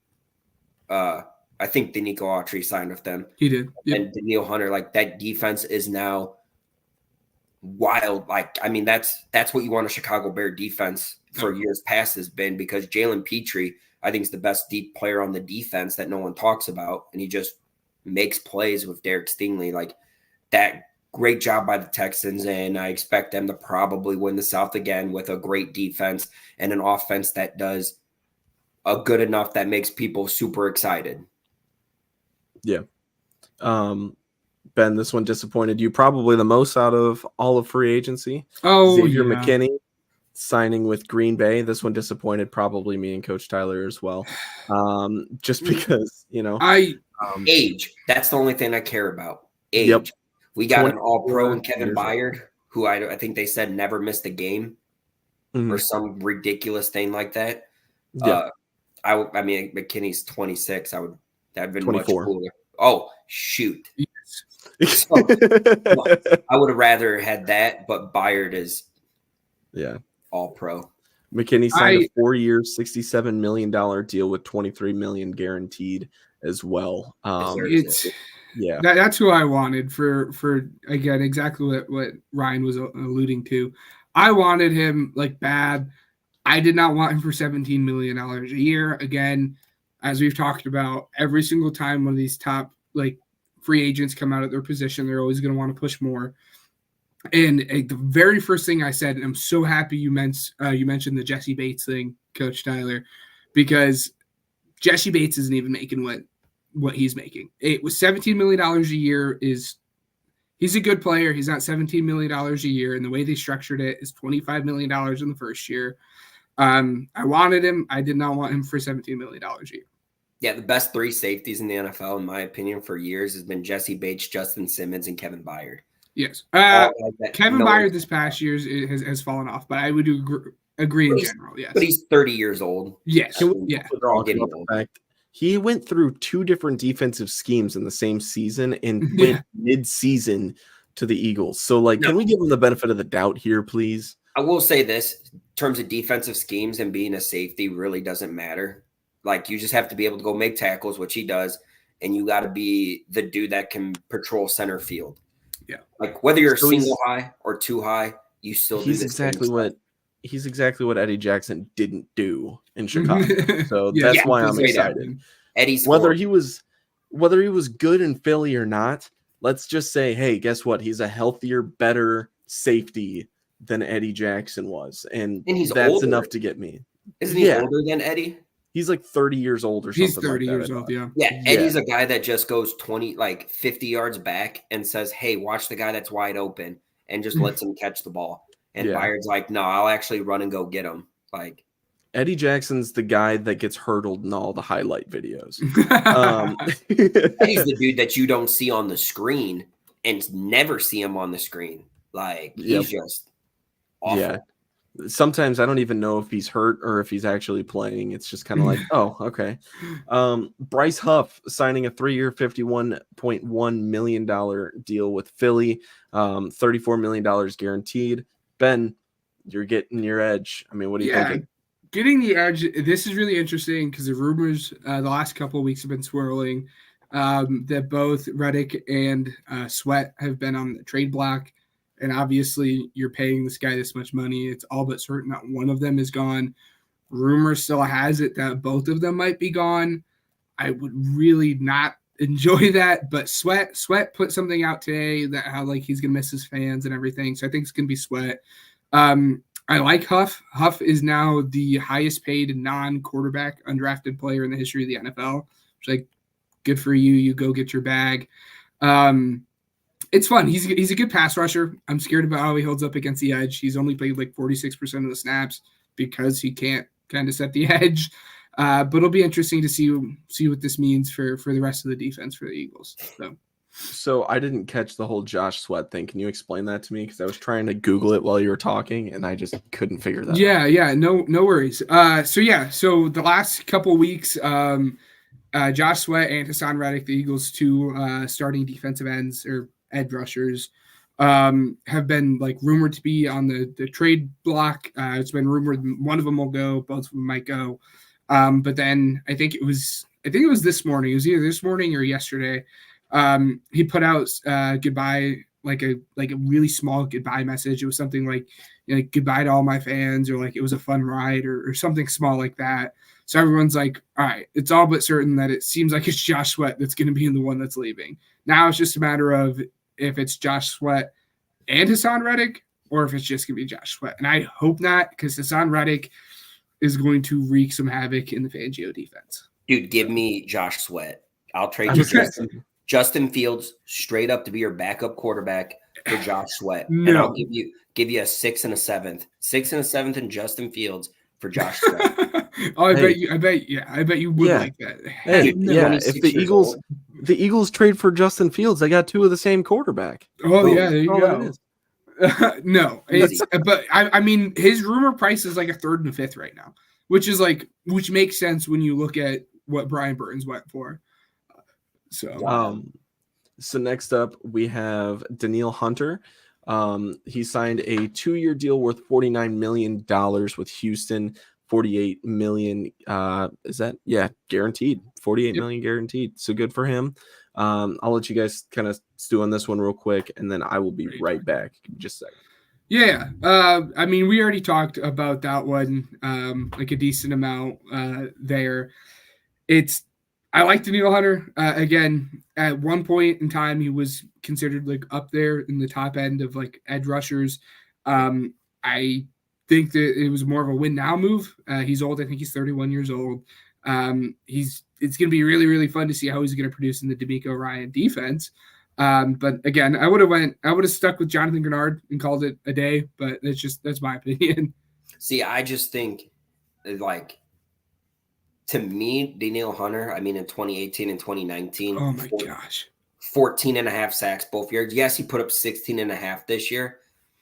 [SPEAKER 7] I think Danico Autry signed with them.
[SPEAKER 6] He did. Yep.
[SPEAKER 7] And Danielle Hunter, like, that defense is now wild. Like, I mean, that's what you want a Chicago Bear defense for years past has been, because Jalen Petrie, I think, is the best deep player on the defense that no one talks about. And he just makes plays with Derek Stingley. Like, that, great job by the Texans. And I expect them to probably win the South again with a great defense and an offense that does a good enough that makes people super excited.
[SPEAKER 5] Yeah. Ben, this one disappointed you probably the most out of all of free agency. Xavier McKinney signing with Green Bay. This one disappointed probably me and Coach Tyler as well. Just because,
[SPEAKER 7] age. That's the only thing I care about. Age. Yep. We got an all-pro in Kevin Byard, who I think they said never missed a game or some ridiculous thing like that. Yeah. I mean, McKinney's 26. That'd have been 24. Much cooler. Oh, shoot. Yes. So, I would have rather had that, but Byard is all pro.
[SPEAKER 5] McKinney signed a 4-year, $67 million deal with $23 million guaranteed as well.
[SPEAKER 6] That's who I wanted for again, exactly what Ryan was alluding to. I wanted him like bad. I did not want him for $17 million a year. Again, as we've talked about, every single time one of these top like free agents come out of their position, they're always going to want to push more. And the very first thing I said, and I'm so happy you mentioned the Jesse Bates thing, Coach Tyler, because Jesse Bates isn't even making what he's making. It was $17 million a year. He's a good player. He's not $17 million a year. And the way they structured it is $25 million in the first year. I wanted him. I did not want him for $17 million a year.
[SPEAKER 7] Yeah, the best three safeties in the NFL, in my opinion, for years has been Jesse Bates, Justin Simmons, and Kevin Byard.
[SPEAKER 6] Yes. Kevin Byard this past year has fallen off, but I would agree in general, yes.
[SPEAKER 7] But he's 30 years old.
[SPEAKER 6] Yes.
[SPEAKER 7] They're all getting old.
[SPEAKER 5] He went through 2 different defensive schemes in the same season and went mid-season to the Eagles. So, can we give him the benefit of the doubt here, please?
[SPEAKER 7] I will say this. In terms of defensive schemes and being a safety really doesn't matter. Like, you just have to be able to go make tackles, which he does, and you got to be the dude that can patrol center field.
[SPEAKER 6] Yeah.
[SPEAKER 7] Like, whether you're single high or too high, you still do
[SPEAKER 5] He's exactly what Eddie Jackson didn't do in Chicago. So that's why I'm excited.
[SPEAKER 7] Eddie's
[SPEAKER 5] whether he was good in Philly or not, let's just say, hey, guess what? He's a healthier, better safety than Eddie Jackson was. And that's older. Enough to get me.
[SPEAKER 7] Isn't he older than Eddie?
[SPEAKER 5] He's like 30 years old or something.
[SPEAKER 6] He's 30 years old, yeah.
[SPEAKER 7] Yeah, Eddie's a guy that just goes 50 yards back and says, hey, watch the guy that's wide open, and just lets him catch the ball. And Byard's like, no, I'll actually run and go get him. Like,
[SPEAKER 5] Eddie Jackson's the guy that gets hurdled in all the highlight videos.
[SPEAKER 7] Eddie's the dude that you don't see on the screen and never see him on the screen. Like, he's just awful.
[SPEAKER 5] Yeah. Sometimes I don't even know if he's hurt or if he's actually playing. It's just kind of like, oh, okay. Bryce Huff signing a 3-year, $51.1 million deal with Philly, $34 million guaranteed. Ben, you're getting your edge. I mean, what are you thinking?
[SPEAKER 6] Getting the edge. This is really interesting because the rumors the last couple of weeks have been swirling that both Reddick and Sweat have been on the trade block. And obviously, you're paying this guy this much money. It's all but certain that one of them is gone. Rumor still has it that both of them might be gone. I would really not enjoy that. But Sweat put something out today that how like he's gonna miss his fans and everything. So I think it's gonna be Sweat. I like Huff. Huff is now the highest paid non-quarterback undrafted player in the history of the NFL. It's like, good for you. You go get your bag. It's fun. He's a good pass rusher. I'm scared about how he holds up against the edge. He's only played like 46% of the snaps because he can't kind of set the edge. But it'll be interesting to see what this means for the rest of the defense for the Eagles.
[SPEAKER 5] So I didn't catch the whole Josh Sweat thing. Can you explain that to me? Because I was trying to Google it while you were talking, and I just couldn't figure that out.
[SPEAKER 6] Yeah, no worries. So the last couple weeks, Josh Sweat and Hassan Reddick, the Eagles' two starting defensive ends or edge rushers, have been like rumored to be on the trade block. It's been rumored one of them will go, both of them might go. But then I think it was this morning. It was either this morning or yesterday. He put out goodbye, like a really small goodbye message. It was something like goodbye to all my fans, or like it was a fun ride, or something small like that. So everyone's like, all right, it's all but certain that it seems like it's Josh Sweat that's going to be the one that's leaving. Now it's just a matter of if it's Josh Sweat and Hassan Reddick, or if it's just going to be Josh Sweat. And I hope not, because Hassan Reddick is going to wreak some havoc in the Fangio defense.
[SPEAKER 7] Dude, give me Josh Sweat. I'll trade you Justin Fields straight up to be your backup quarterback for Josh Sweat.
[SPEAKER 6] No.
[SPEAKER 7] And I'll give you a 6 and a 7th. 6 and a 7th and Justin Fields for Josh Sweat.
[SPEAKER 6] I bet you would like that.
[SPEAKER 5] Hey, if the Eagles trade for Justin Fields, they got two of the same quarterback.
[SPEAKER 6] Oh, yeah, there you go. No, but I mean, his rumor price is like a 3rd and a 5th right now, which makes sense when you look at what Brian Burton's went for.
[SPEAKER 5] So next up we have Danielle Hunter. He signed a 2-year deal worth $49 million with Houston. 48 million guaranteed. 48 million guaranteed. So good for him. I'll let you guys kind of stew on this one real quick, and then I will be right back. Just a second.
[SPEAKER 6] Yeah. I mean, we already talked about that one like a decent amount there. I like Danielle Hunter. Again, at one point in time, he was considered like up there in the top end of like edge rushers. I think that it was more of a win now move. He's old. I think he's 31 years old. It's going to be really, really fun to see how he's going to produce in the D'Amico Ryan defense. But again, I would have stuck with Jonathan Grenard and called it a day, but that's my opinion.
[SPEAKER 7] See, I just think like, to me, Danielle Hunter, I mean, in 2018 and 2019,
[SPEAKER 6] oh my gosh,
[SPEAKER 7] 14 and a half sacks both years. Yes, he put up 16 and a half this year.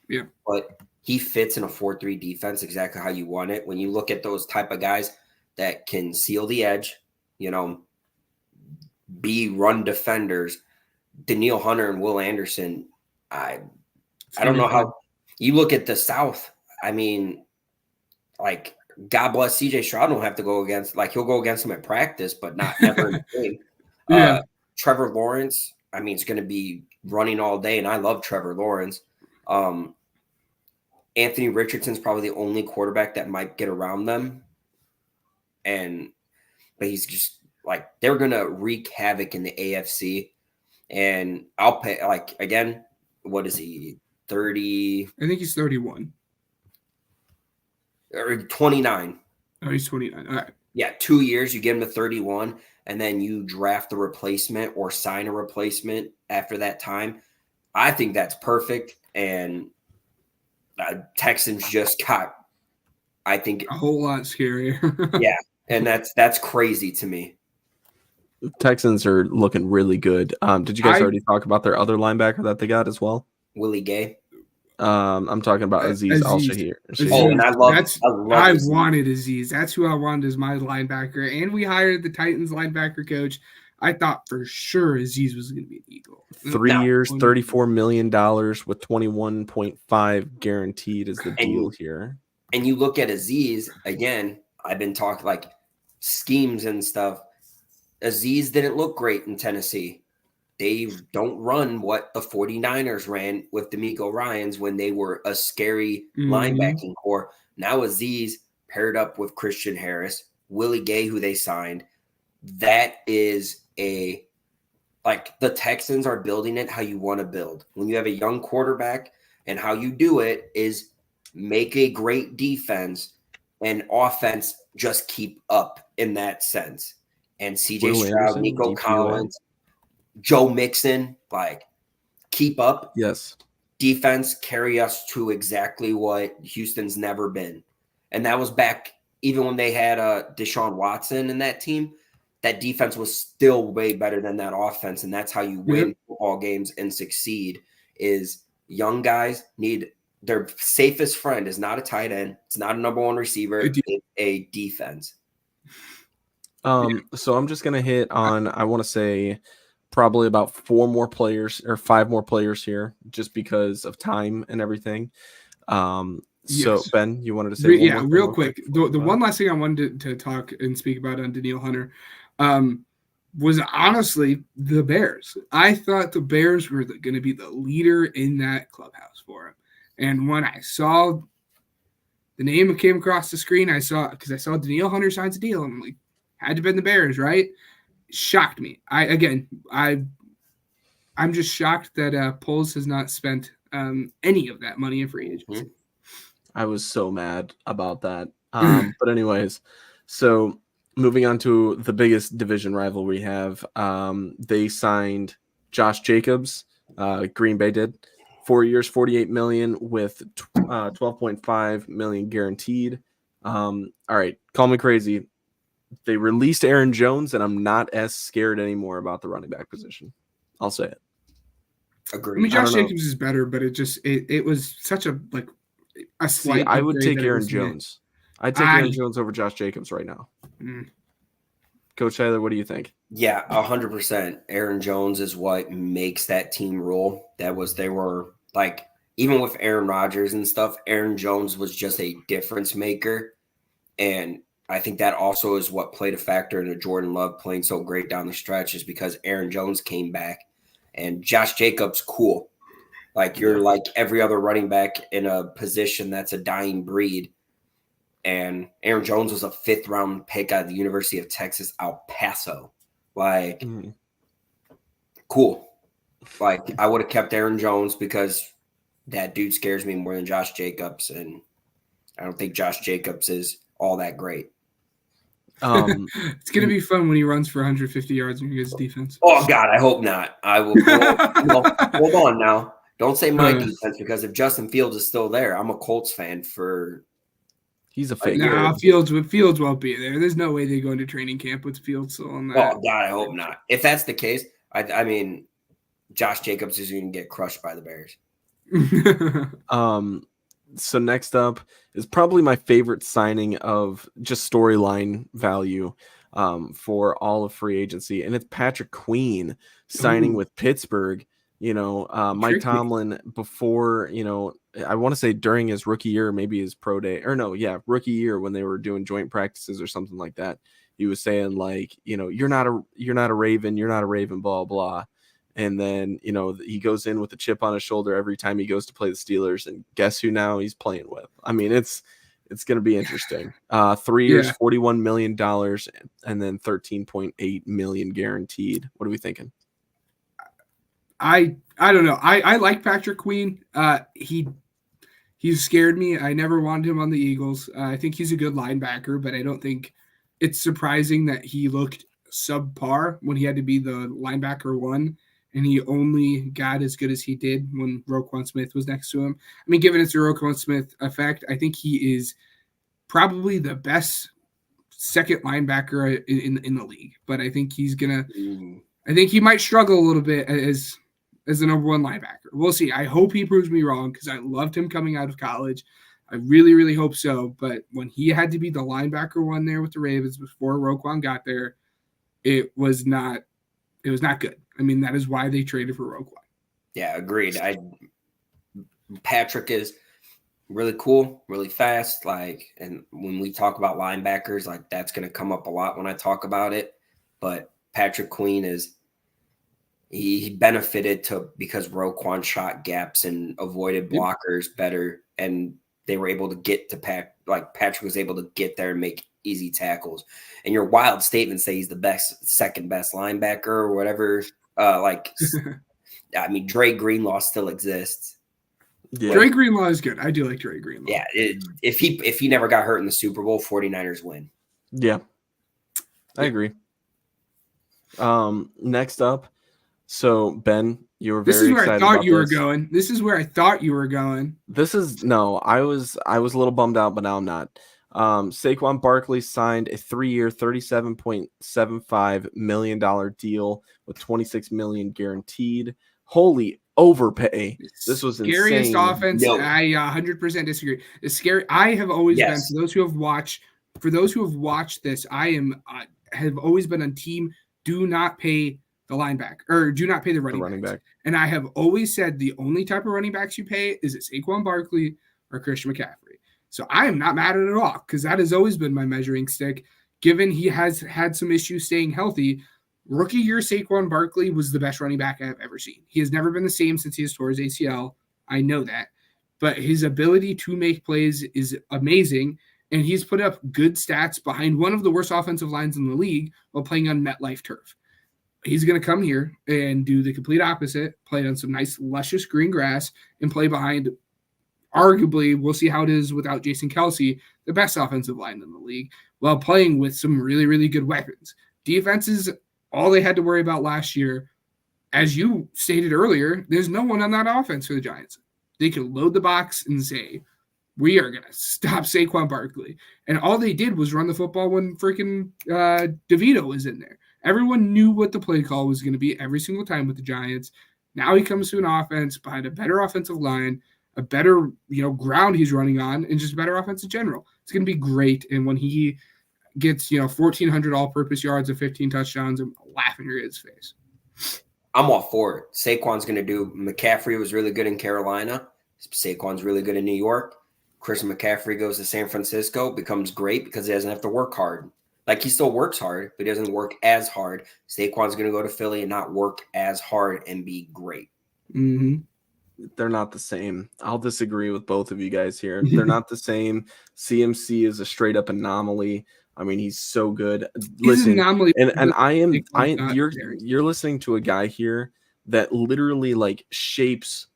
[SPEAKER 6] Yeah.
[SPEAKER 7] But he fits in a 4-3 defense exactly how you want it. When you look at those type of guys that can seal the edge, be run defenders, Danielle Hunter and Will Anderson, I don't know how you look at the South. I mean, like, God bless CJ Stroud don't have to go against, like, he'll go against him at practice, but never in the game.
[SPEAKER 6] Yeah.
[SPEAKER 7] Trevor Lawrence, I mean, it's going to be running all day, and I love Trevor Lawrence. Anthony Richardson's probably the only quarterback that might get around them. But he's just like, they're going to wreak havoc in the AFC. And I'll pay, like, again, what is he, 30?
[SPEAKER 6] I think he's 31.
[SPEAKER 7] Or 29.
[SPEAKER 6] Oh, he's 29. All right.
[SPEAKER 7] Yeah, 2 years, you get him to 31, and then you draft a replacement or sign a replacement after that time. I think that's perfect. And Texans just got, I think,
[SPEAKER 6] A whole lot scarier.
[SPEAKER 7] yeah, and that's crazy to me.
[SPEAKER 5] Texans are looking really good. Did you guys already talk about their other linebacker that they got as well?
[SPEAKER 7] Willie Gay.
[SPEAKER 5] I'm talking about Aziz Al-Shahir.
[SPEAKER 7] Oh, and I
[SPEAKER 6] wanted Aziz. That's who I wanted as my linebacker. And we hired the Titans linebacker coach. I thought for sure Aziz was going to be an Eagle.
[SPEAKER 5] 3 years, $34 million with 21.5 guaranteed is the deal here.
[SPEAKER 7] And you look at Aziz, again, I've been talking like schemes and stuff. Aziz didn't look great in Tennessee. They don't run what the 49ers ran with D'Amico Ryans when they were a scary linebacking core. Now Aziz paired up with Christian Harris, Willie Gay, who they signed. That is like the Texans are building it how you want to build. When you have a young quarterback, and how you do it is make a great defense and offense just keep up in that sense. And CJ Stroud, Nico Collins, Joe Mixon, like keep up.
[SPEAKER 5] Yes.
[SPEAKER 7] Defense carry us to exactly what Houston's never been. And that was back even when they had Deshaun Watson in that team. That defense was still way better than that offense. And that's how you win football games and succeed is young guys need their safest friend is not a tight end. It's not a number one receiver. It's a defense.
[SPEAKER 5] So I'm just going to hit on, I want to say probably about 4 more players or 5 more players here just because of time and everything. So Ben, you wanted to say
[SPEAKER 6] real quick. The one last thing I wanted to talk and speak about on Danielle Hunter was honestly the Bears. I thought the Bears were going to be the leader in that clubhouse for him. And when I saw the name came across the screen, I saw Danielle Hunter signs a deal. I'm like, had to have been the Bears, right? Shocked me. I'm just shocked that Poles has not spent any of that money in free agency.
[SPEAKER 5] I was so mad about that. But anyways, so moving on to the biggest division rival we have, they signed Josh Jacobs. Green Bay did 4 years, $48 million with $12.5 million guaranteed. All right, call me crazy. They released Aaron Jones, and I'm not as scared anymore about the running back position. I'll say it.
[SPEAKER 7] Agreed.
[SPEAKER 6] I mean, Josh Jacobs is better, but it was such a slight.
[SPEAKER 5] See, I would take Aaron Jones. I'd take Aaron Jones over Josh Jacobs right now. Coach Tyler, what do you think?
[SPEAKER 7] Yeah, 100%. Aaron Jones is what makes that team roll. They were like, even with Aaron Rodgers and stuff, Aaron Jones was just a difference maker. And I think that also is what played a factor into Jordan Love playing so great down the stretch is because Aaron Jones came back and Josh Jacobs, cool. Like you're like every other running back in a position that's a dying breed. And Aaron Jones was a 5th round pick out of the University of Texas, El Paso. Like, cool. Like I would have kept Aaron Jones because that dude scares me more than Josh Jacobs. And I don't think Josh Jacobs is all that great.
[SPEAKER 6] It's going to be fun when he runs for 150 yards in his defense.
[SPEAKER 7] Oh, God, I hope not. I will. Hold on now. Don't say my defense because if Justin Fields is still there, I'm a Colts fan for.
[SPEAKER 5] He's a fake.
[SPEAKER 6] Nah, Fields won't be there. There's no way they go into training camp with Fields still on that.
[SPEAKER 7] Oh, God, I hope not. If that's the case, I mean, Josh Jacobs is going to get crushed by the Bears.
[SPEAKER 5] So next up is probably my favorite signing of just storyline value for all of free agency, and it's Patrick Queen signing with Pittsburgh. Mike Tomlin before, I want to say during his rookie year, maybe his pro day, or no, yeah, rookie year when they were doing joint practices or something like that. He was saying like, you're not a Raven, blah, blah. And then, he goes in with a chip on his shoulder every time he goes to play the Steelers. And guess who now he's playing with? I mean, it's going to be interesting. 3 years, $41 million, and then $13.8 million guaranteed. What are we thinking?
[SPEAKER 6] I don't know. I like Patrick Queen. He's scared me. I never wanted him on the Eagles. I think he's a good linebacker, but I don't think it's surprising that he looked subpar when he had to be the linebacker 1 and he only got as good as he did when Roquan Smith was next to him. I mean, given it's the Roquan Smith effect, I think he is probably the best second linebacker in the league. But I think he's gonna. I think he might struggle a little bit as the number one linebacker. We'll see. I hope he proves me wrong because I loved him coming out of college. I really, really hope so. But when he had to be the linebacker one there with the Ravens before Roquan got there, it was not good. I mean, that is why they traded for Roquan.
[SPEAKER 7] Yeah, agreed. Patrick is really cool, really fast. And when we talk about linebackers, that's going to come up a lot when I talk about it. But Patrick Queen he benefited because Roquan shot gaps and avoided blockers better, and they were able to get to Patrick was able to get there and make easy tackles. And your wild statement say he's the second best linebacker or whatever. I mean, Dre Greenlaw still exists.
[SPEAKER 6] Yeah. Dre Greenlaw is good. I do like Dre Greenlaw.
[SPEAKER 7] Yeah, if he never got hurt in the Super Bowl, 49ers win.
[SPEAKER 5] Yeah, I agree. Next up, so Ben, you were very excited. This is where I thought you were going.
[SPEAKER 6] This is where I thought you were going.
[SPEAKER 5] I was a little bummed out, but now I'm not. Saquon Barkley signed a 3-year, $37.75 million deal with $26 million guaranteed. Holy overpay! This was
[SPEAKER 6] scariest
[SPEAKER 5] insane.
[SPEAKER 6] Offense. No. I 100% disagree. It's scary. I have always been for those who have watched this. I have always been on team. Do not pay the linebacker, or do not pay the running back. And I have always said the only type of running backs you pay is Saquon Barkley or Christian McCaffrey. So I am not mad at it at all because that has always been my measuring stick. Given he has had some issues staying healthy, rookie year Saquon Barkley was the best running back I've ever seen. He has never been the same since he has tore his ACL. I know that. But his ability to make plays is amazing, and he's put up good stats behind one of the worst offensive lines in the league while playing on MetLife turf. He's going to come here and do the complete opposite, play on some nice, luscious green grass, and play behind, arguably, we'll see how it is without Jason Kelce, the best offensive line in the league, while playing with some really, really good weapons. Defenses, all they had to worry about last year, as you stated earlier, there's no one on that offense for the Giants. They could load the box and say, we are going to stop Saquon Barkley. And all they did was run the football when freaking DeVito was in there. Everyone knew what the play call was going to be every single time with the Giants. Now he comes to an offense behind a better offensive line, a better ground he's running on, and just better offense in general. It's going to be great. And when he gets 1,400 all-purpose yards and 15 touchdowns, I'm laughing at his face.
[SPEAKER 7] I'm all for it. Saquon's going to do. McCaffrey was really good in Carolina. Saquon's really good in New York. Christian McCaffrey goes to San Francisco, becomes great because he doesn't have to work hard. He still works hard, but he doesn't work as hard. Saquon's going to go to Philly and not work as hard and be great.
[SPEAKER 6] Mm-hmm.
[SPEAKER 5] They're not the same. I'll disagree with both of you guys here. They're not the same. CMC is a straight up anomaly. I mean, he's so good. Listen, you're listening to a guy here that literally shapes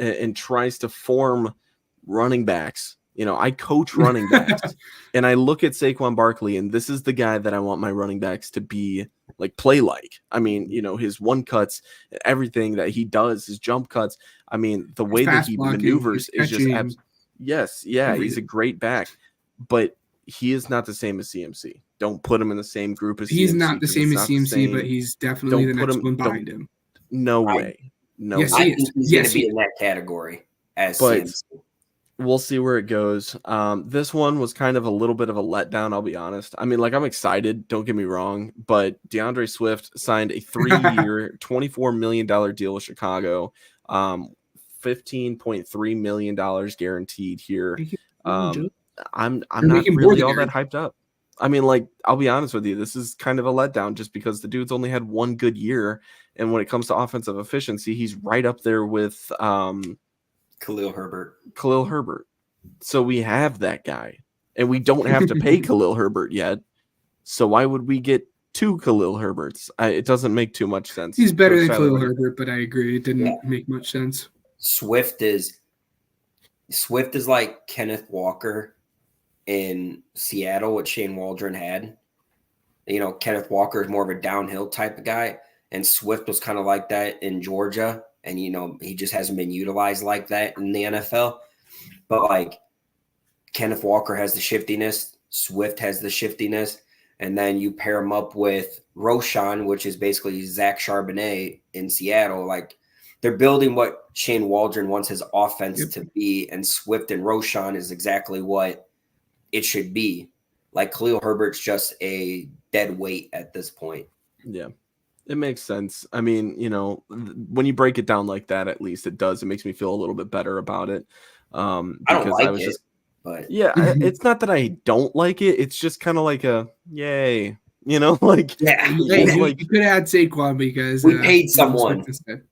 [SPEAKER 5] and tries to form running backs. I coach running backs, and I look at Saquon Barkley, and this is the guy that I want my running backs to be play like. I mean, his one cuts, everything that he does, his jump cuts. I mean, the way that he maneuvers is just he's a great back, but he is not the same as CMC. Don't put him in the same group as
[SPEAKER 6] he's
[SPEAKER 5] CMC.
[SPEAKER 6] Not the same as CMC, but he's definitely the next one behind him.
[SPEAKER 5] No way. No way.
[SPEAKER 7] I think he's going to be in that category as CMC.
[SPEAKER 5] We'll see where it goes. This one was kind of a little bit of a letdown, I'll be honest. I mean, I'm excited, don't get me wrong, but DeAndre Swift signed a 3-year, $24 million deal with Chicago, $15.3 million guaranteed here. I'm not really all that hyped up. I mean, I'll be honest with you, this is kind of a letdown just because the dude's only had one good year, and when it comes to offensive efficiency, he's right up there with
[SPEAKER 7] Khalil Herbert.
[SPEAKER 5] So we have that guy, and we don't have to pay Khalil Herbert yet. So why would we get two Khalil Herberts? It doesn't make too much sense.
[SPEAKER 6] He's better than Khalil Herbert, but I agree. It didn't make much sense.
[SPEAKER 7] Swift is like Kenneth Walker in Seattle, what Shane Waldron had. Kenneth Walker is more of a downhill type of guy, and Swift was kind of like that in Georgia, and he just hasn't been utilized like that in the NFL. But like Kenneth Walker has the shiftiness, Swift has the shiftiness, and then you pair him up with Roschon, which is basically Zach Charbonnet in Seattle. Like they're building what Shane Waldron wants his offense to be, and Swift and Roschon is exactly what it should be. Like Khalil Herbert's just a dead weight at this point.
[SPEAKER 5] Yeah, it makes sense. I mean, when you break it down like that, at least it does. It makes me feel a little bit better about it.
[SPEAKER 7] I don't like it, but
[SPEAKER 5] yeah, it's not that I don't like it. It's just kind of like a yay, like
[SPEAKER 7] yeah.
[SPEAKER 6] You could have had Saquon because
[SPEAKER 7] we paid someone.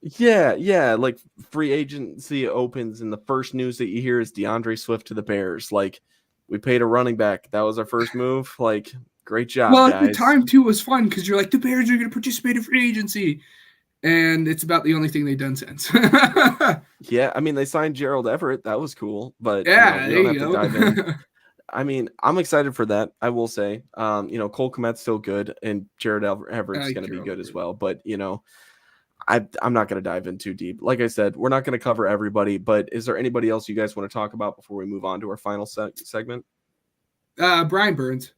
[SPEAKER 5] Yeah, like free agency opens and the first news that you hear is DeAndre Swift to the Bears. Like we paid a running back. That was our first move. Like great job,
[SPEAKER 6] well,
[SPEAKER 5] guys.
[SPEAKER 6] At the time too was fun because you're like the Bears are going to participate in free agency. And it's about the only thing they've done since.
[SPEAKER 5] Yeah, I mean, they signed Gerald Everett. That was cool. But
[SPEAKER 6] yeah,
[SPEAKER 5] we don't have to dive in. I mean, I'm excited for that, I will say. Cole Kmet's still good, and Jared Everett's going to be good as well. But, I'm not going to dive in too deep. Like I said, we're not going to cover everybody. But is there anybody else you guys want to talk about before we move on to our final segment?
[SPEAKER 6] Brian Burns.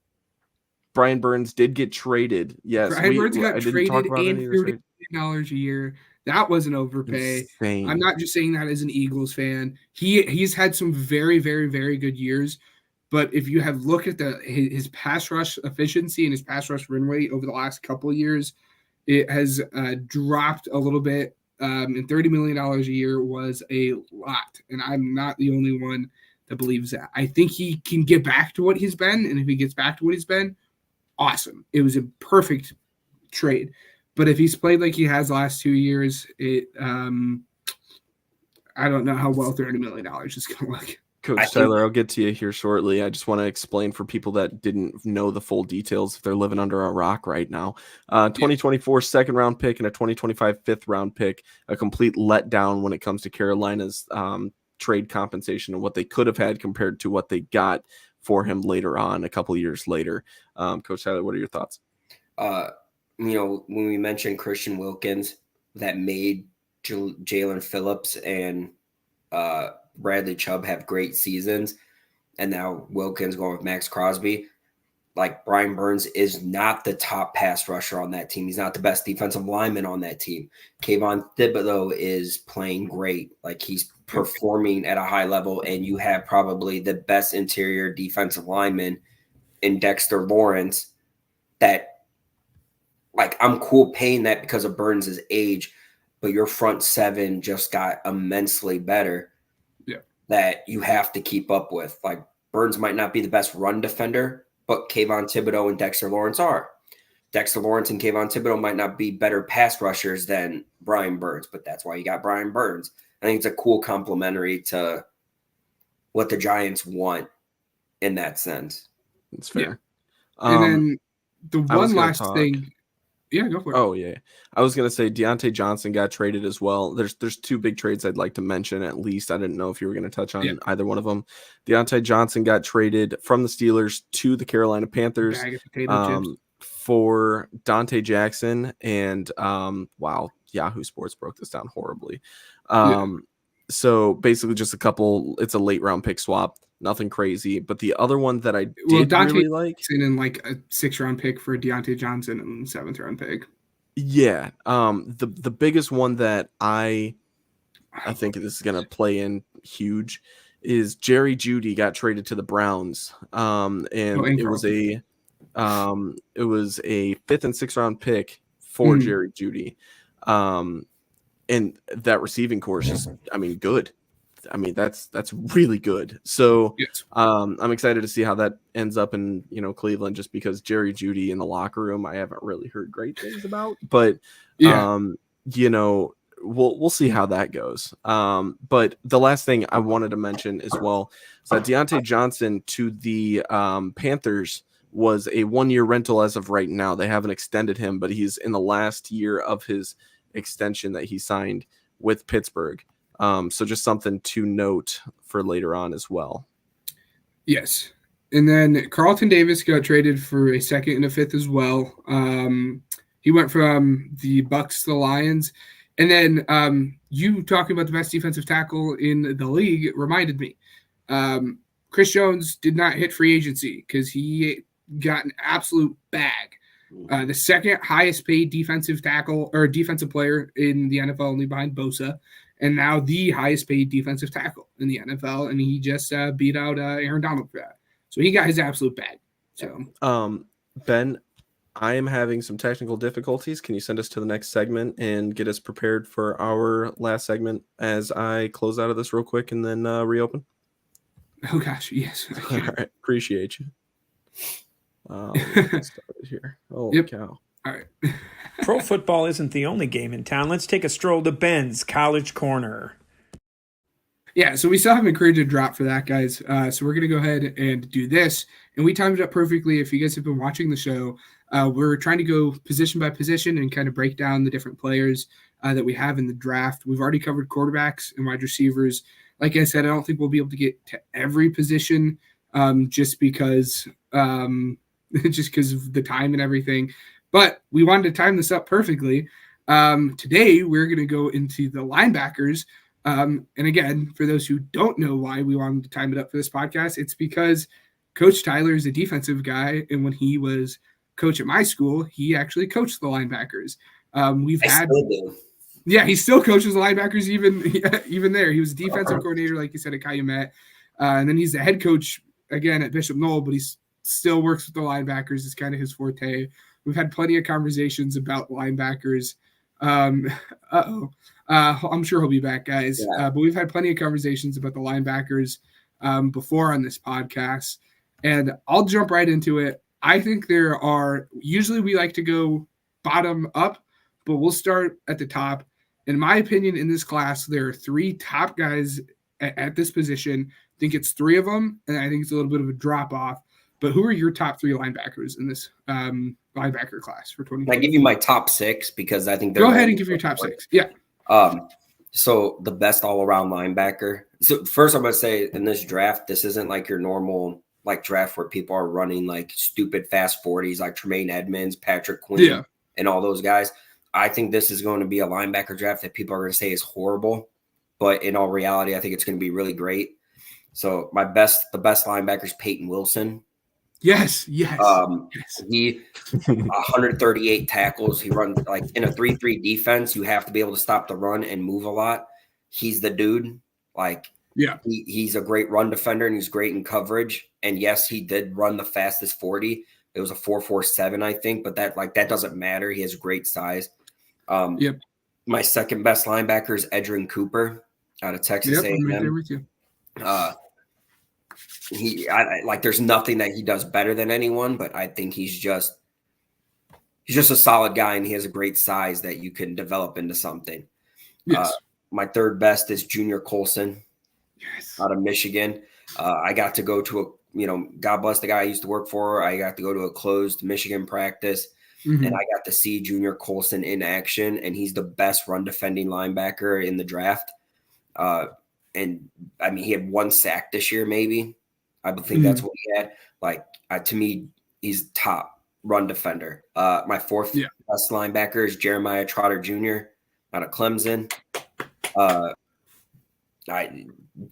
[SPEAKER 5] Brian Burns did get traded. Yes.
[SPEAKER 6] Brian Burns got traded and $30 million a year. That was an overpay.
[SPEAKER 5] Insane.
[SPEAKER 6] I'm not just saying that as an Eagles fan. He's had some very, very, very good years. But if you have looked at his pass rush efficiency and his pass rush win rate over the last couple of years, it has dropped a little bit. And $30 million a year was a lot. And I'm not the only one that believes that. I think he can get back to what he's been. And if he gets back to what he's been, awesome. It was a perfect trade. But if he's played like he has the last 2 years, I don't know how well $30 million is going to look.
[SPEAKER 5] Coach Tyler, I'll get to you here shortly. I just want to explain for people that didn't know the full details if they're living under a rock right now. 2024 second round pick and a 2025 fifth round pick, a complete letdown when it comes to Carolina's trade compensation and what they could have had compared to what they got for him later on, a couple years later. Coach Tyler, what are your thoughts?
[SPEAKER 7] When we mentioned Christian Wilkins, that made Jalen Phillips and Bradley Chubb have great seasons, and now Wilkins going with Max Crosby. Like Brian Burns is not the top pass rusher on that team. He's not the best defensive lineman on that team. Kayvon Thibodeau is playing great. Like he's performing at a high level, and you have probably the best interior defensive lineman in Dexter Lawrence. That, like, I'm cool paying that because of Burns' age, but your front seven just got immensely better.
[SPEAKER 6] Yeah,
[SPEAKER 7] that you have to keep up with. Like Burns might not be the best run defender, but Kayvon Thibodeau and Dexter Lawrence are. Dexter Lawrence and Kayvon Thibodeau might not be better pass rushers than Brian Burns, but that's why you got Brian Burns. I think it's a cool complementary to what the Giants want in that sense.
[SPEAKER 5] It's fair.
[SPEAKER 6] Yeah. And then the one last thing. Yeah, go for it.
[SPEAKER 5] Oh, yeah. I was going to say Deontay Johnson got traded as well. There's two big trades I'd like to mention at least. I didn't know if you were going to touch on either one of them. Deontay Johnson got traded from the Steelers to the Carolina Panthers for Dante Jackson. And, wow, Yahoo Sports broke this down horribly. So basically just it's a late round pick swap. Nothing crazy, but the other one that I did really like,
[SPEAKER 6] and like a 6th round pick for Deontay Johnson and 7th round pick.
[SPEAKER 5] Yeah, the biggest one that I think this is gonna play in huge is Jerry Jeudy got traded to the Browns, and it was a 5th and 6th round pick for Jerry Jeudy, and that receiving course is, good. That's really good. So I'm excited to see how that ends up in, Cleveland, just because Jerry Jeudy in the locker room, I haven't really heard great things about, but we'll see how that goes. But the last thing I wanted to mention as well is that Deontay Johnson to the Panthers was a 1-year rental as of right now. They haven't extended him, but he's in the last year of his extension that he signed with Pittsburgh. So just something to note for later on as well.
[SPEAKER 6] Yes. And then Carlton Davis got traded for a 2nd and a 5th as well. He went from the Bucks to the Lions. And then you talking about the best defensive tackle in the league reminded me. Chris Jones did not hit free agency because he got an absolute bag. The second highest paid defensive tackle or defensive player in the NFL, only behind Bosa, and now the highest paid defensive tackle in the NFL. And he just beat out Aaron Donald for that. So he got his absolute bag. So,
[SPEAKER 5] Ben, I am having some technical difficulties. Can you send us to the next segment and get us prepared for our last segment as I close out of this real quick and then reopen?
[SPEAKER 6] Oh gosh, yes.
[SPEAKER 5] All right, appreciate you. Let's start here. Oh cow!
[SPEAKER 6] All right.
[SPEAKER 8] Pro football isn't the only game in town. Let's take a stroll to Ben's College Corner.
[SPEAKER 6] Yeah, so we still have encouraged drop for that, guys. So we're going to go ahead and do this. And we timed it up perfectly. If you guys have been watching the show, we're trying to go position by position and kind of break down the different players that we have in the draft. We've already covered quarterbacks and wide receivers. Like I said, I don't think we'll be able to get to every position just because of the time and everything. But we wanted to time this up perfectly. Today, we're going to go into the linebackers. And again, for those who don't know why we wanted to time it up for this podcast, it's because Coach Tyler is a defensive guy. And when he was coach at my school, he actually coached the linebackers. He still coaches the linebackers even there. He was a defensive coordinator, like you said, at Calumet. And then he's the head coach, again, at Bishop Knoll, but he still works with the linebackers. It's kind of his forte. We've had plenty of conversations about linebackers. I'm sure he'll be back, guys.
[SPEAKER 7] Yeah.
[SPEAKER 6] But we've had plenty of conversations about the linebackers before on this podcast. And I'll jump right into it. I think there are – usually we like to go bottom up, but we'll start at the top. In my opinion, in this class, there are three top guys at this position. I think it's three of them, and I think it's a little bit of a drop-off. But who are your top three linebackers in this linebacker class for 2020?
[SPEAKER 7] I give you my top six because I think
[SPEAKER 6] go ahead and give your top six. Yeah.
[SPEAKER 7] So the best all-around linebacker. So first, I'm going to say in this draft, this isn't like your normal draft where people are running like stupid fast 40s like Tremaine Edmonds, Patrick Quinn, and all those guys. I think this is going to be a linebacker draft that people are going to say is horrible, but in all reality, I think it's going to be really great. So the best linebacker is Peyton Wilson.
[SPEAKER 6] Yes.
[SPEAKER 7] He 138 tackles. He runs like in a 3-3 defense. You have to be able to stop the run and move a lot. He's the dude. He's a great run defender and he's great in coverage. And yes, he did run the fastest 40. It was a 4.47, I think, but that doesn't matter. He has great size. My second best linebacker is Edgerrin Cooper out of Texas A&M.
[SPEAKER 6] I'm right there with you.
[SPEAKER 7] There's nothing that he does better than anyone, but I think he's just a solid guy and he has a great size that you can develop into something.
[SPEAKER 6] Yes.
[SPEAKER 7] My third best is Junior Colson out of Michigan. I got to go to God bless the guy I used to work for. I got to go to a closed Michigan practice and I got to see Junior Colson in action, and he's the best run defending linebacker in the draft. And I mean, he had one sack this year, maybe. I think that's what he had. To me, he's top run defender. My fourth best linebacker is Jeremiah Trotter Jr. out of Clemson.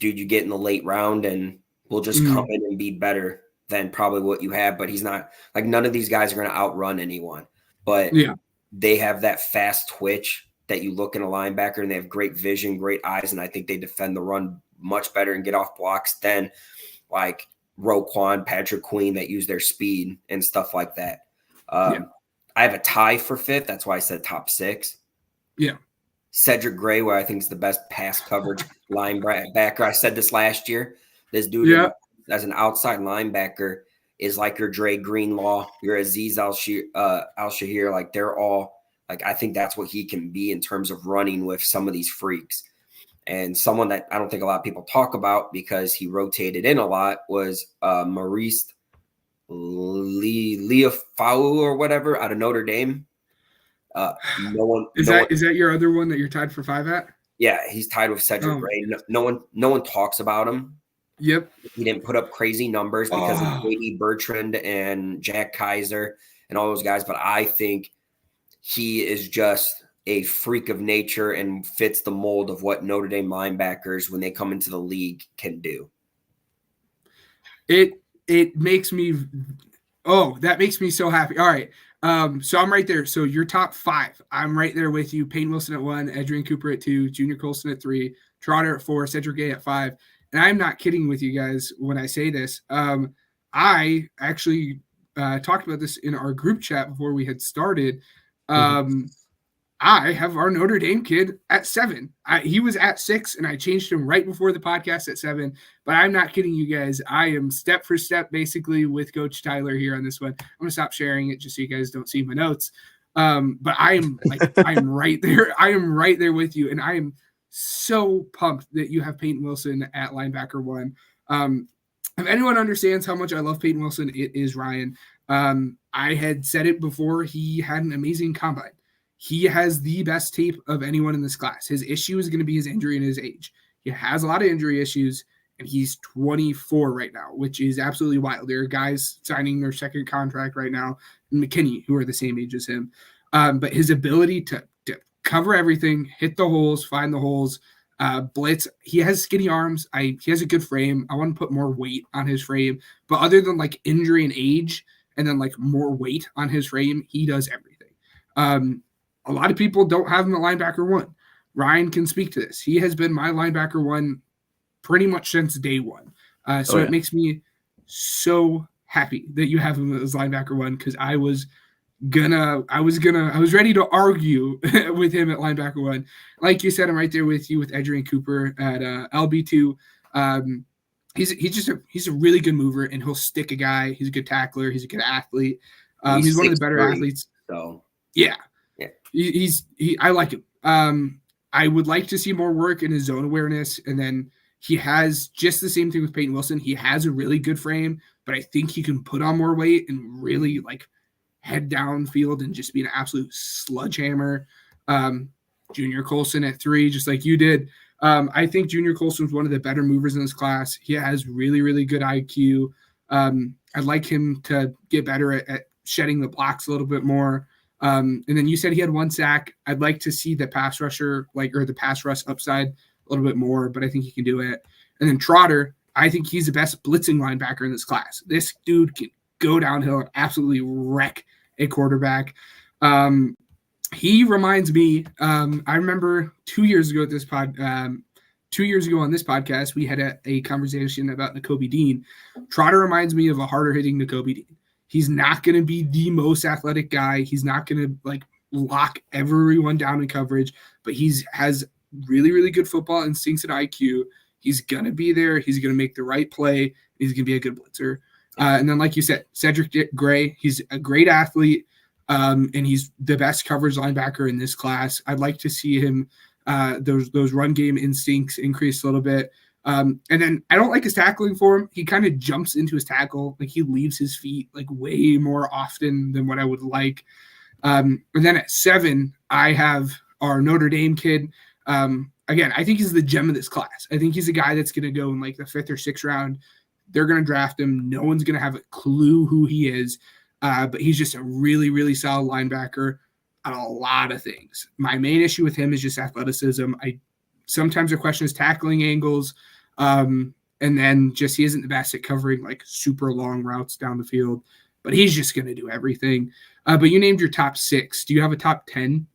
[SPEAKER 7] You get in the late round and we'll just come in and be better than probably what you have. But he's not none of these guys are going to outrun anyone. But they have that fast twitch that you look in a linebacker, and they have great vision, great eyes, and I think they defend the run much better and get off blocks than like Roquan, Patrick Queen that use their speed and stuff like that. I have a tie for fifth. That's why I said top six.
[SPEAKER 6] Yeah.
[SPEAKER 7] Cedric Gray, where I think is the best pass coverage linebacker. I said this last year. This dude as an outside linebacker is like your Dre Greenlaw, your Azeez Al-Shahir. Like they're all I think that's what he can be in terms of running with some of these freaks. And someone that I don't think a lot of people talk about because he rotated in a lot was Maurice Liufau or whatever out of Notre Dame.
[SPEAKER 6] Is that your other one that you're tied for 5 at?
[SPEAKER 7] Yeah, he's tied with Cedric Gray. No one talks about him.
[SPEAKER 6] Yep.
[SPEAKER 7] He didn't put up crazy numbers because of J.D. Bertrand and Jack Kaiser and all those guys. But I think he is just a freak of nature and fits the mold of what Notre Dame linebackers, when they come into the league, can do.
[SPEAKER 6] It makes me that makes me so happy. All right. So I'm right there. So your top 5. I'm right there with you. Peyton Wilson at 1, Adrian Cooper at 2, Junior Colson at 3, Trotter at 4, Cedric Gay at 5. And I'm not kidding with you guys when I say this. I actually talked about this in our group chat before we had started. I have our Notre Dame kid at 7. He was at 6, and I changed him right before the podcast at 7. But I'm not kidding you guys. I am step for step basically with Coach Tyler here on this one. I'm going to stop sharing it just so you guys don't see my notes. But I am right there. I am right there with you, and I am so pumped that you have Peyton Wilson at linebacker 1. If anyone understands how much I love Peyton Wilson, it is Ryan. I had said it before. He had an amazing combine. He has the best tape of anyone in this class. His issue is going to be his injury and his age. He has a lot of injury issues, and he's 24 right now, which is absolutely wild. There are guys signing their second contract right now in McKinney who are the same age as him. But his ability to cover everything, hit the holes, find the holes, blitz. He has skinny arms. He has a good frame. I want to put more weight on his frame. But other than like injury and age and then like more weight on his frame, he does everything. A lot of people don't have him at linebacker 1. Ryan can speak to this. He has been my linebacker 1 pretty much since day 1. It makes me so happy that you have him as linebacker 1, because I was ready to argue with him at linebacker 1. Like you said, I'm right there with you with Adrian Cooper at LB2. He's a really good mover, and he'll stick a guy. He's a good tackler. He's a good athlete. He's one of the better athletes.
[SPEAKER 7] So
[SPEAKER 6] yeah. I like him. I would like to see more work in his zone awareness, and then he has just the same thing with Peyton Wilson. He has a really good frame, but I think he can put on more weight and really like head down field and just be an absolute sledgehammer. Junior Colson at 3, just like you did. I think Junior Colson was one of the better movers in this class. He has really, really good IQ. I'd like him to get better at shedding the blocks a little bit more. And then you said he had 1 sack. I'd like to see the pass rusher, or the pass rush upside a little bit more, but I think he can do it. And then Trotter, I think he's the best blitzing linebacker in this class. This dude can go downhill and absolutely wreck a quarterback. He reminds me, I remember 2 years ago at this 2 years ago on this podcast, we had a conversation about Nakobe Dean. Trotter reminds me of a harder hitting Nakobe Dean. He's not going to be the most athletic guy. He's not going to like lock everyone down in coverage, but has really, really good football instincts and IQ. He's going to be there. He's going to make the right play. He's going to be a good blitzer. And then, like you said, Cedric Gray, he's a great athlete, and he's the best coverage linebacker in this class. I'd like to see him, those run game instincts increase a little bit. And then I don't like his tackling for him. He kind of jumps into his tackle. Like he leaves his feet like way more often than what I would like. And then at 7, I have our Notre Dame kid. Again, I think he's the gem of this class. I think he's a guy that's going to go in like the 5th or 6th round. They're going to draft him. No one's going to have a clue who he is. But he's just a really, really solid linebacker on a lot of things. My main issue with him is just athleticism. Sometimes I question his tackling angles. And then just he isn't the best at covering like super long routes down the field. But he's just going to do everything. But you named your top 6. Do you have a top 10?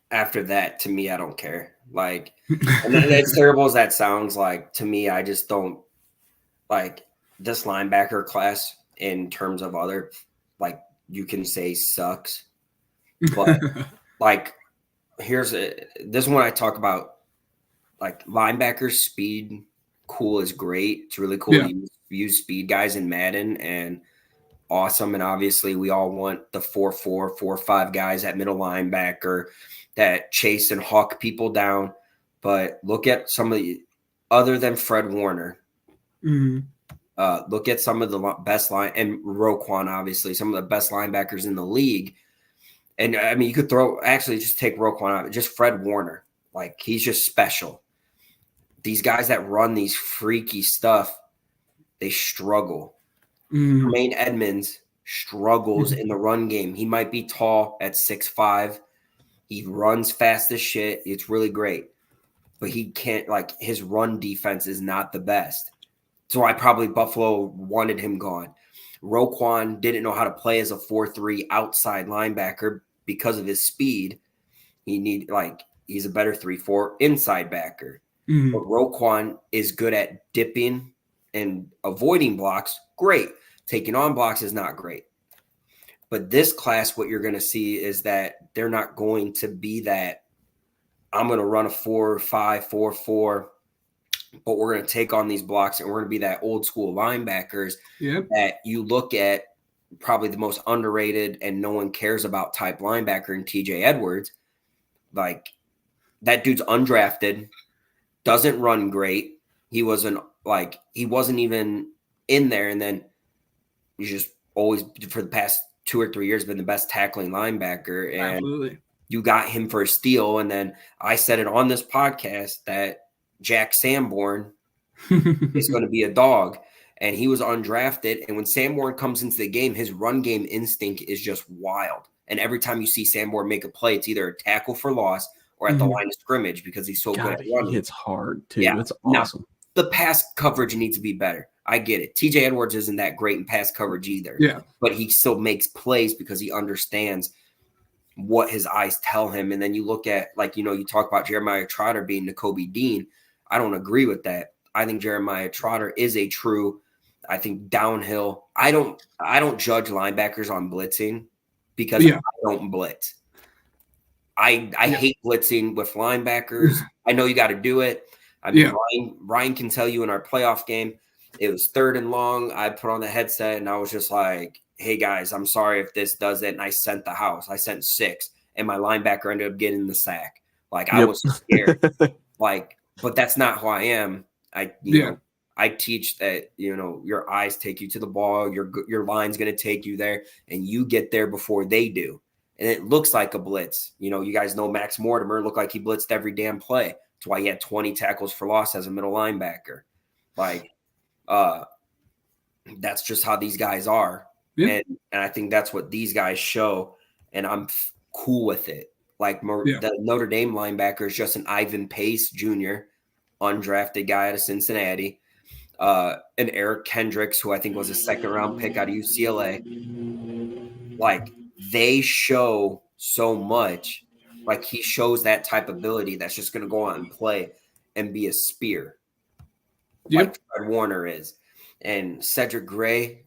[SPEAKER 7] After that, to me, I don't care. Like, and as terrible as that sounds, like to me, I just don't like this linebacker class in terms of other, like you can say sucks, but like this one I talk about, like linebacker speed. Cool is great. It's really cool to use speed guys in Madden and awesome. And obviously we all want the 4-4, 4-5 guys at middle linebacker that chase and hawk people down. But look at some of the other than Fred Warner. Mm-hmm. Look at some of the best line and Roquan, obviously some of the best linebackers in the league. And I mean, you could just take Roquan out, just Fred Warner. Like he's just special. These guys that run these freaky stuff, they struggle. Jermaine Edmonds struggles in the run game. He might be tall at 6'5". He runs fast as shit. It's really great. But he can't, like, his run defense is not the best. So Buffalo wanted him gone. Roquan didn't know how to play as a 4-3 outside linebacker because of his speed. He's a better 3-4 inside backer.
[SPEAKER 6] Mm-hmm.
[SPEAKER 7] But Roquan is good at dipping and avoiding blocks. Great. Taking on blocks is not great. But this class, what you're going to see is that they're not going to be that, I'm going to run a 4-5, 4-4, but we're going to take on these blocks, and we're going to be that old school linebackers that you look at, probably the most underrated and no one cares about type linebacker in TJ Edwards. Like, that dude's undrafted, doesn't run great. He wasn't even in there. And then he's just always, for the past 2 or 3 years, been the best tackling linebacker. And
[SPEAKER 6] Absolutely.
[SPEAKER 7] You got him for a steal. And then I said it on this podcast that Jack Sanborn is going to be a dog, and he was undrafted. And when Sanborn comes into the game, his run game instinct is just wild. And every time you see Sanborn make a play, it's either a tackle for loss or at the line of scrimmage because he's so good at running.
[SPEAKER 5] It's hard too.
[SPEAKER 7] Yeah.
[SPEAKER 5] It's awesome.
[SPEAKER 7] Now, the pass coverage needs to be better. I get it. TJ Edwards isn't that great in pass coverage either.
[SPEAKER 6] Yeah.
[SPEAKER 7] But he still makes plays because he understands what his eyes tell him. And then you look at, you talk about Jeremiah Trotter being Nakobe Dean. I don't agree with that. I think Jeremiah Trotter is a true, I think, downhill. I don't judge linebackers on blitzing because I don't blitz. I hate blitzing with linebackers. I know you got to do it. I mean, Ryan can tell you in our playoff game, it was 3rd and long. I put on the headset and I was just like, hey guys, I'm sorry if this does it. And I sent the house. I sent 6, and my linebacker ended up getting the sack. I was scared. But that's not who I am. I teach that, your eyes take you to the ball. Your line's going to take you there, and you get there before they do. And it looks like a blitz. You guys know Max Mortimer looked like he blitzed every damn play. That's why he had 20 tackles for loss as a middle linebacker. That's just how these guys are. Yeah. And I think that's what these guys show, and I'm cool with it. The Notre Dame linebacker is just an Ivan Pace Jr., undrafted guy out of Cincinnati, and Eric Kendricks, who I think was a 2nd-round pick out of UCLA. They show so much. He shows that type of ability that's just going to go out and play and be a spear. Like Fred Warner is. And Cedric Gray,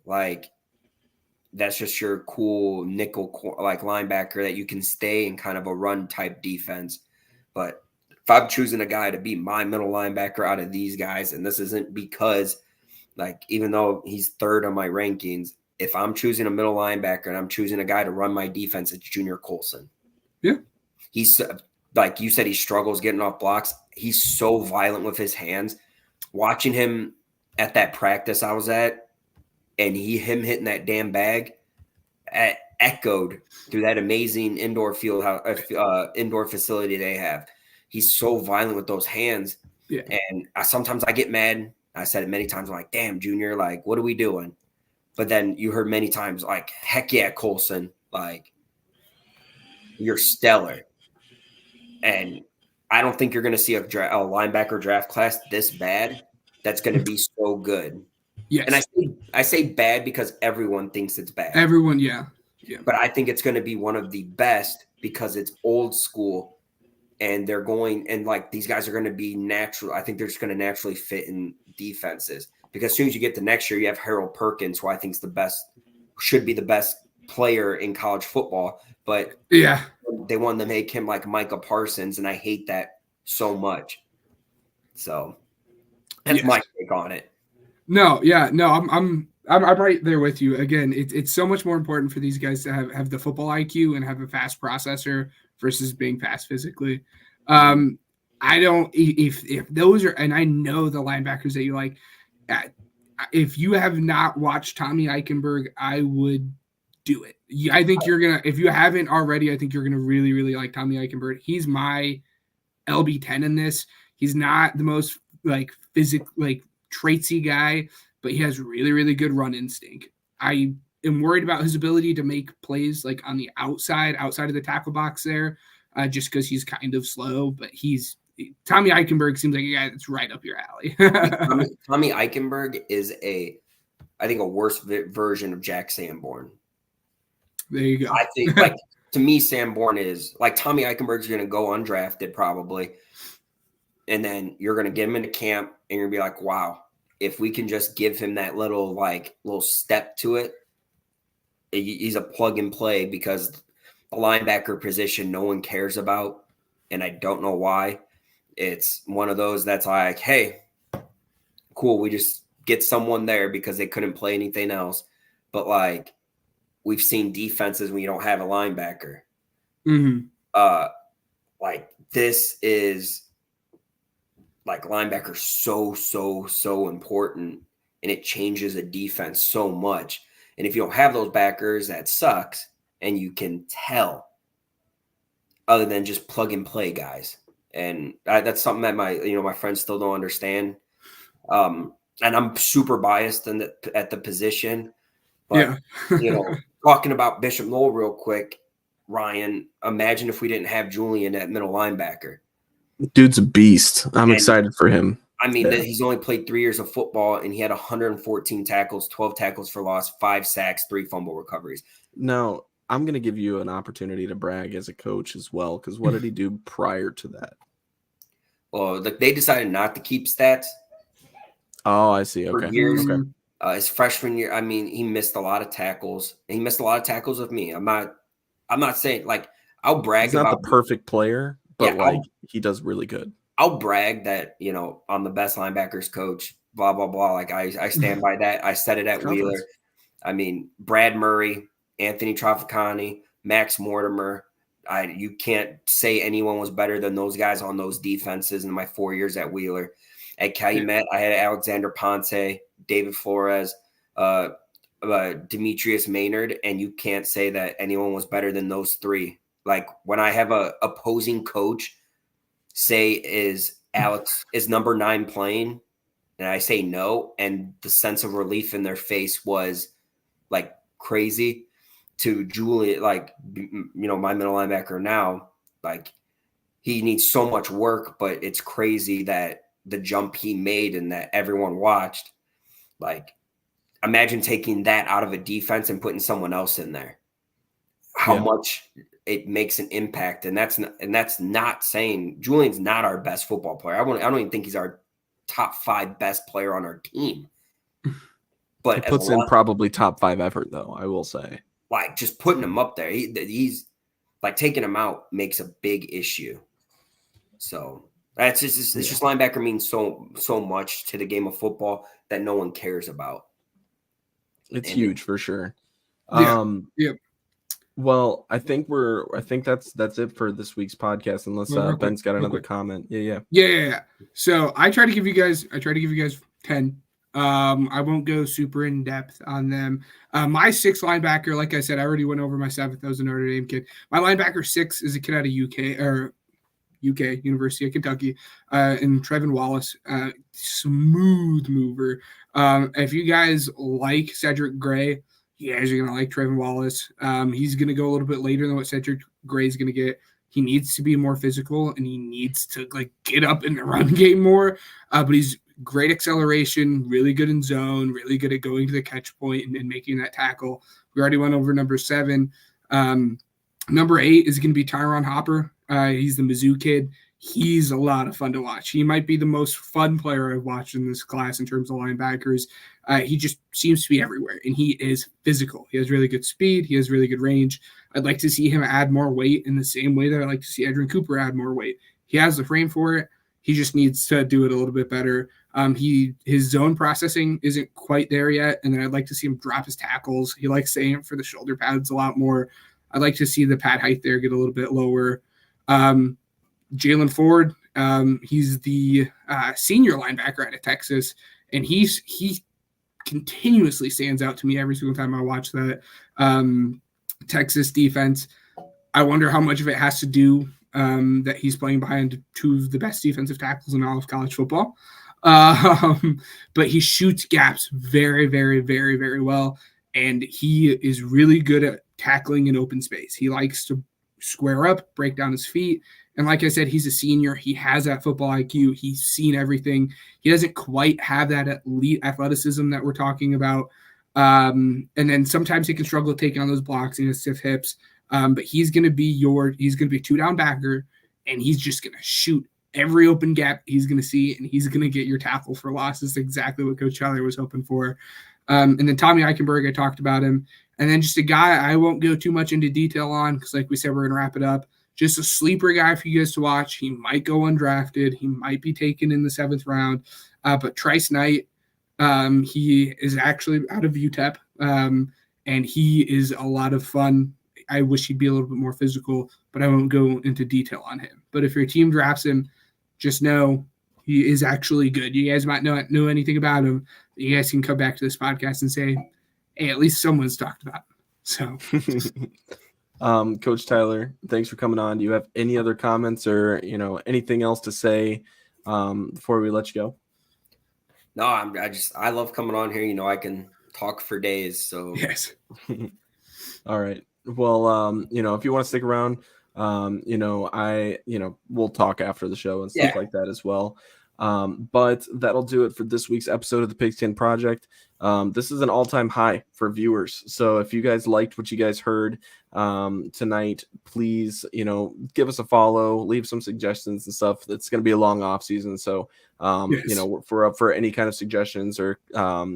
[SPEAKER 7] that's just your cool nickel linebacker that you can stay in kind of a run type defense. But if I'm choosing a guy to be my middle linebacker out of these guys, and this isn't because even though he's 3rd on my rankings, if I'm choosing a middle linebacker and I'm choosing a guy to run my defense, it's Junior Colson. Yeah. He's like you said, he struggles getting off blocks. He's so violent with his hands. Watching him at that practice I was at, and him hitting that damn bag echoed through that amazing indoor field, indoor facility they have. He's so violent with those hands. Yeah. And sometimes I get mad. I said it many times. I'm like, damn, Junior, what are we doing? But then you heard many times, heck yeah, Colson, you're stellar. And I don't think you're going to see a linebacker draft class this bad that's going to be so good. Yes. And I say bad because everyone thinks it's bad.
[SPEAKER 6] Everyone, yeah.
[SPEAKER 7] But I think it's going to be one of the best because it's old school, and they're going, and these guys are going to be natural. I think they're just going to naturally fit in defenses, because as soon as you get to next year, you have Harold Perkins, who I think is should be the best player in college football. But they wanted to make him like Micah Parsons, and I hate that so much. So that's my take on it.
[SPEAKER 6] No, I'm right there with you. Again, it's so much more important for these guys to have the football IQ and have a fast processor versus being fast physically. I don't, if those are, and I know the linebackers that you like, if you have not watched Tommy Eichenberg, I would do it. I think you're going to, if you haven't already, I think you're going to really, really like Tommy Eichenberg. He's my LB10 in this. He's not the most traitsy guy, but he has really, really good run instinct. I am worried about his ability to make plays like on the outside of the tackle box there, just because he's kind of slow. But Tommy Eichenberg seems like a guy that's right up your alley.
[SPEAKER 7] Tommy Eichenberg is I think a worse version of Jack Sanborn.
[SPEAKER 6] There you go.
[SPEAKER 7] I think like to me, Sanborn is like Tommy Eichenberg's going to go undrafted probably. And then you're going to get him into camp and you're going to be like, wow, if we can just give him that little step to it, he's a plug and play, because the linebacker position no one cares about. And I don't know why. It's one of those that's like, hey, cool, we just get someone there because they couldn't play anything else. But like we've seen defenses when you don't have a linebacker.
[SPEAKER 6] Mm-hmm.
[SPEAKER 7] Like this is like linebacker so important, and it changes a defense so much. And if you don't have those backers, that sucks. And you can tell other than just plug and play guys. And that's something that my friends still don't understand. And I'm super biased at the position, but talking about Bishop Knoll real quick, Ryan, imagine if we didn't have Julian at middle linebacker.
[SPEAKER 5] Dude's a beast. I'm excited for him.
[SPEAKER 7] I mean, he's only played 3 years of football, and he had 114 tackles, 12 tackles for loss, 5 sacks, 3 fumble recoveries.
[SPEAKER 5] Now, I'm going to give you an opportunity to brag as a coach as well, because what did he do prior to that?
[SPEAKER 7] Well, they decided not to keep stats.
[SPEAKER 5] Oh, I see.
[SPEAKER 7] For
[SPEAKER 5] okay.
[SPEAKER 7] years.
[SPEAKER 5] Okay.
[SPEAKER 7] His freshman year, I mean, he missed a lot of tackles. And he missed a lot of tackles with me. I'm not saying like I'll brag.
[SPEAKER 5] He's not
[SPEAKER 7] about
[SPEAKER 5] the perfect player, but
[SPEAKER 7] yeah,
[SPEAKER 5] he does really good.
[SPEAKER 7] I'll brag that I'm the best linebackers coach. Blah blah blah. Like I stand by that. I said it at Wheeler. I mean, Brad Murray, Anthony Traficani, Max Mortimer. You can't say anyone was better than those guys on those defenses in my 4 years at Wheeler. At Calumet, I had Alexander Ponce, David Flores, Demetrius Maynard, and you can't say that anyone was better than those 3. Like when I have a opposing coach say, is Alex is number 9 playing, and I say no, and the sense of relief in their face was like crazy. To Julian, like my middle linebacker now, like he needs so much work, but it's crazy that the jump he made and that everyone watched. Like, imagine taking that out of a defense and putting someone else in there. How much it makes an impact, and that's not saying Julian's not our best football player. I don't even think he's our top 5 best player on our team. But
[SPEAKER 5] he puts in probably top 5 effort, though. I will say,
[SPEAKER 7] like just putting him up there, he's like taking him out makes a big issue. So. It's just linebacker means so much to the game of football that no one cares about.
[SPEAKER 5] It's huge for sure.
[SPEAKER 6] Yeah.
[SPEAKER 5] Well, I think that's it for this week's podcast. Unless Ben's got another comment. Yeah.
[SPEAKER 6] So I try to give you guys 10. I won't go super in depth on them. My 6th linebacker, like I said, I already went over my 7th. That was a Notre Dame kid. My linebacker 6 is a kid out of UK, University of Kentucky, and Trevin Wallace, smooth mover. If you guys like Cedric Gray, you guys are going to like Trevin Wallace. He's going to go a little bit later than what Cedric Gray is going to get. He needs to be more physical, and he needs to get up in the run game more. But he's great acceleration, really good in zone, really good at going to the catch point and making that tackle. We already went over number 7. Number 8 is going to be Tyron Hopper. He's the Mizzou kid. He's a lot of fun to watch. He might be the most fun player I've watched in this class in terms of linebackers. He just seems to be everywhere, and he is physical. He has really good speed. He has really good range. I'd like to see him add more weight in the same way that I like to see Edrin Cooper add more weight. He has the frame for it. He just needs to do it a little bit better. His zone processing isn't quite there yet, and then I'd like to see him drop his tackles. He likes to aim for the shoulder pads a lot more. I'd like to see the pad height there get a little bit lower. Jalen Ford, he's the senior linebacker out of Texas, and he continuously stands out to me every single time I watch that Texas defense. I wonder how much of it has to do that he's playing behind 2 of the best defensive tackles in all of college football. But he shoots gaps very, very, very, very well. and he is really good at tackling in open space. He likes to square up, break down his feet. And like I said, he's a senior. He has that football IQ. He's seen everything. He doesn't quite have that elite athleticism that we're talking about. And then sometimes he can struggle taking on those blocks and his stiff hips. But he's going to be a 2-down backer, and he's just going to shoot every open gap he's going to see, and he's going to get your tackle for loss. Is exactly what Coach Tyler was hoping for. And then Tommy Eichenberg, I talked about him. And then just a guy I won't go too much into detail on because, like we said, we're going to wrap it up. Just a sleeper guy for you guys to watch. He might go undrafted. He might be taken in the 7th round. But Trice Knight, he is actually out of UTEP, and he is a lot of fun. I wish he'd be a little bit more physical, but I won't go into detail on him. But if your team drafts him, just know he is actually good. You guys might not know anything about him. But you guys can come back to this podcast and say, hey, at least someone's talked about him. So,
[SPEAKER 5] Coach Tyler, thanks for coming on. Do you have any other comments or, anything else to say before we let you go?
[SPEAKER 7] No, I love coming on here. I can talk for days. So
[SPEAKER 6] yes.
[SPEAKER 5] All right. Well, if you want to stick around, we'll talk after the show and stuff like that as well. But that'll do it for this week's episode of the Pigskin Project. This is an all-time high for viewers. So if you guys liked what you guys heard tonight, please, give us a follow, leave some suggestions and stuff. It's going to be a long off season. So, we're up for any kind of suggestions or, a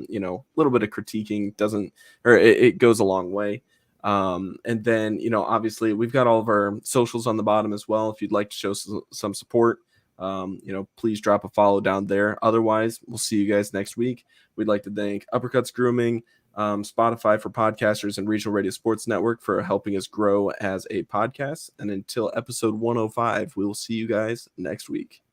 [SPEAKER 5] little bit of critiquing it goes a long way. And then, obviously we've got all of our socials on the bottom as well. If you'd like to show some support, please drop a follow down there. Otherwise, we'll see you guys next week. We'd like to thank Uppercuts Grooming, Spotify for Podcasters, and Regional Radio Sports Network for helping us grow as a podcast. And until episode 105, we will see you guys next week.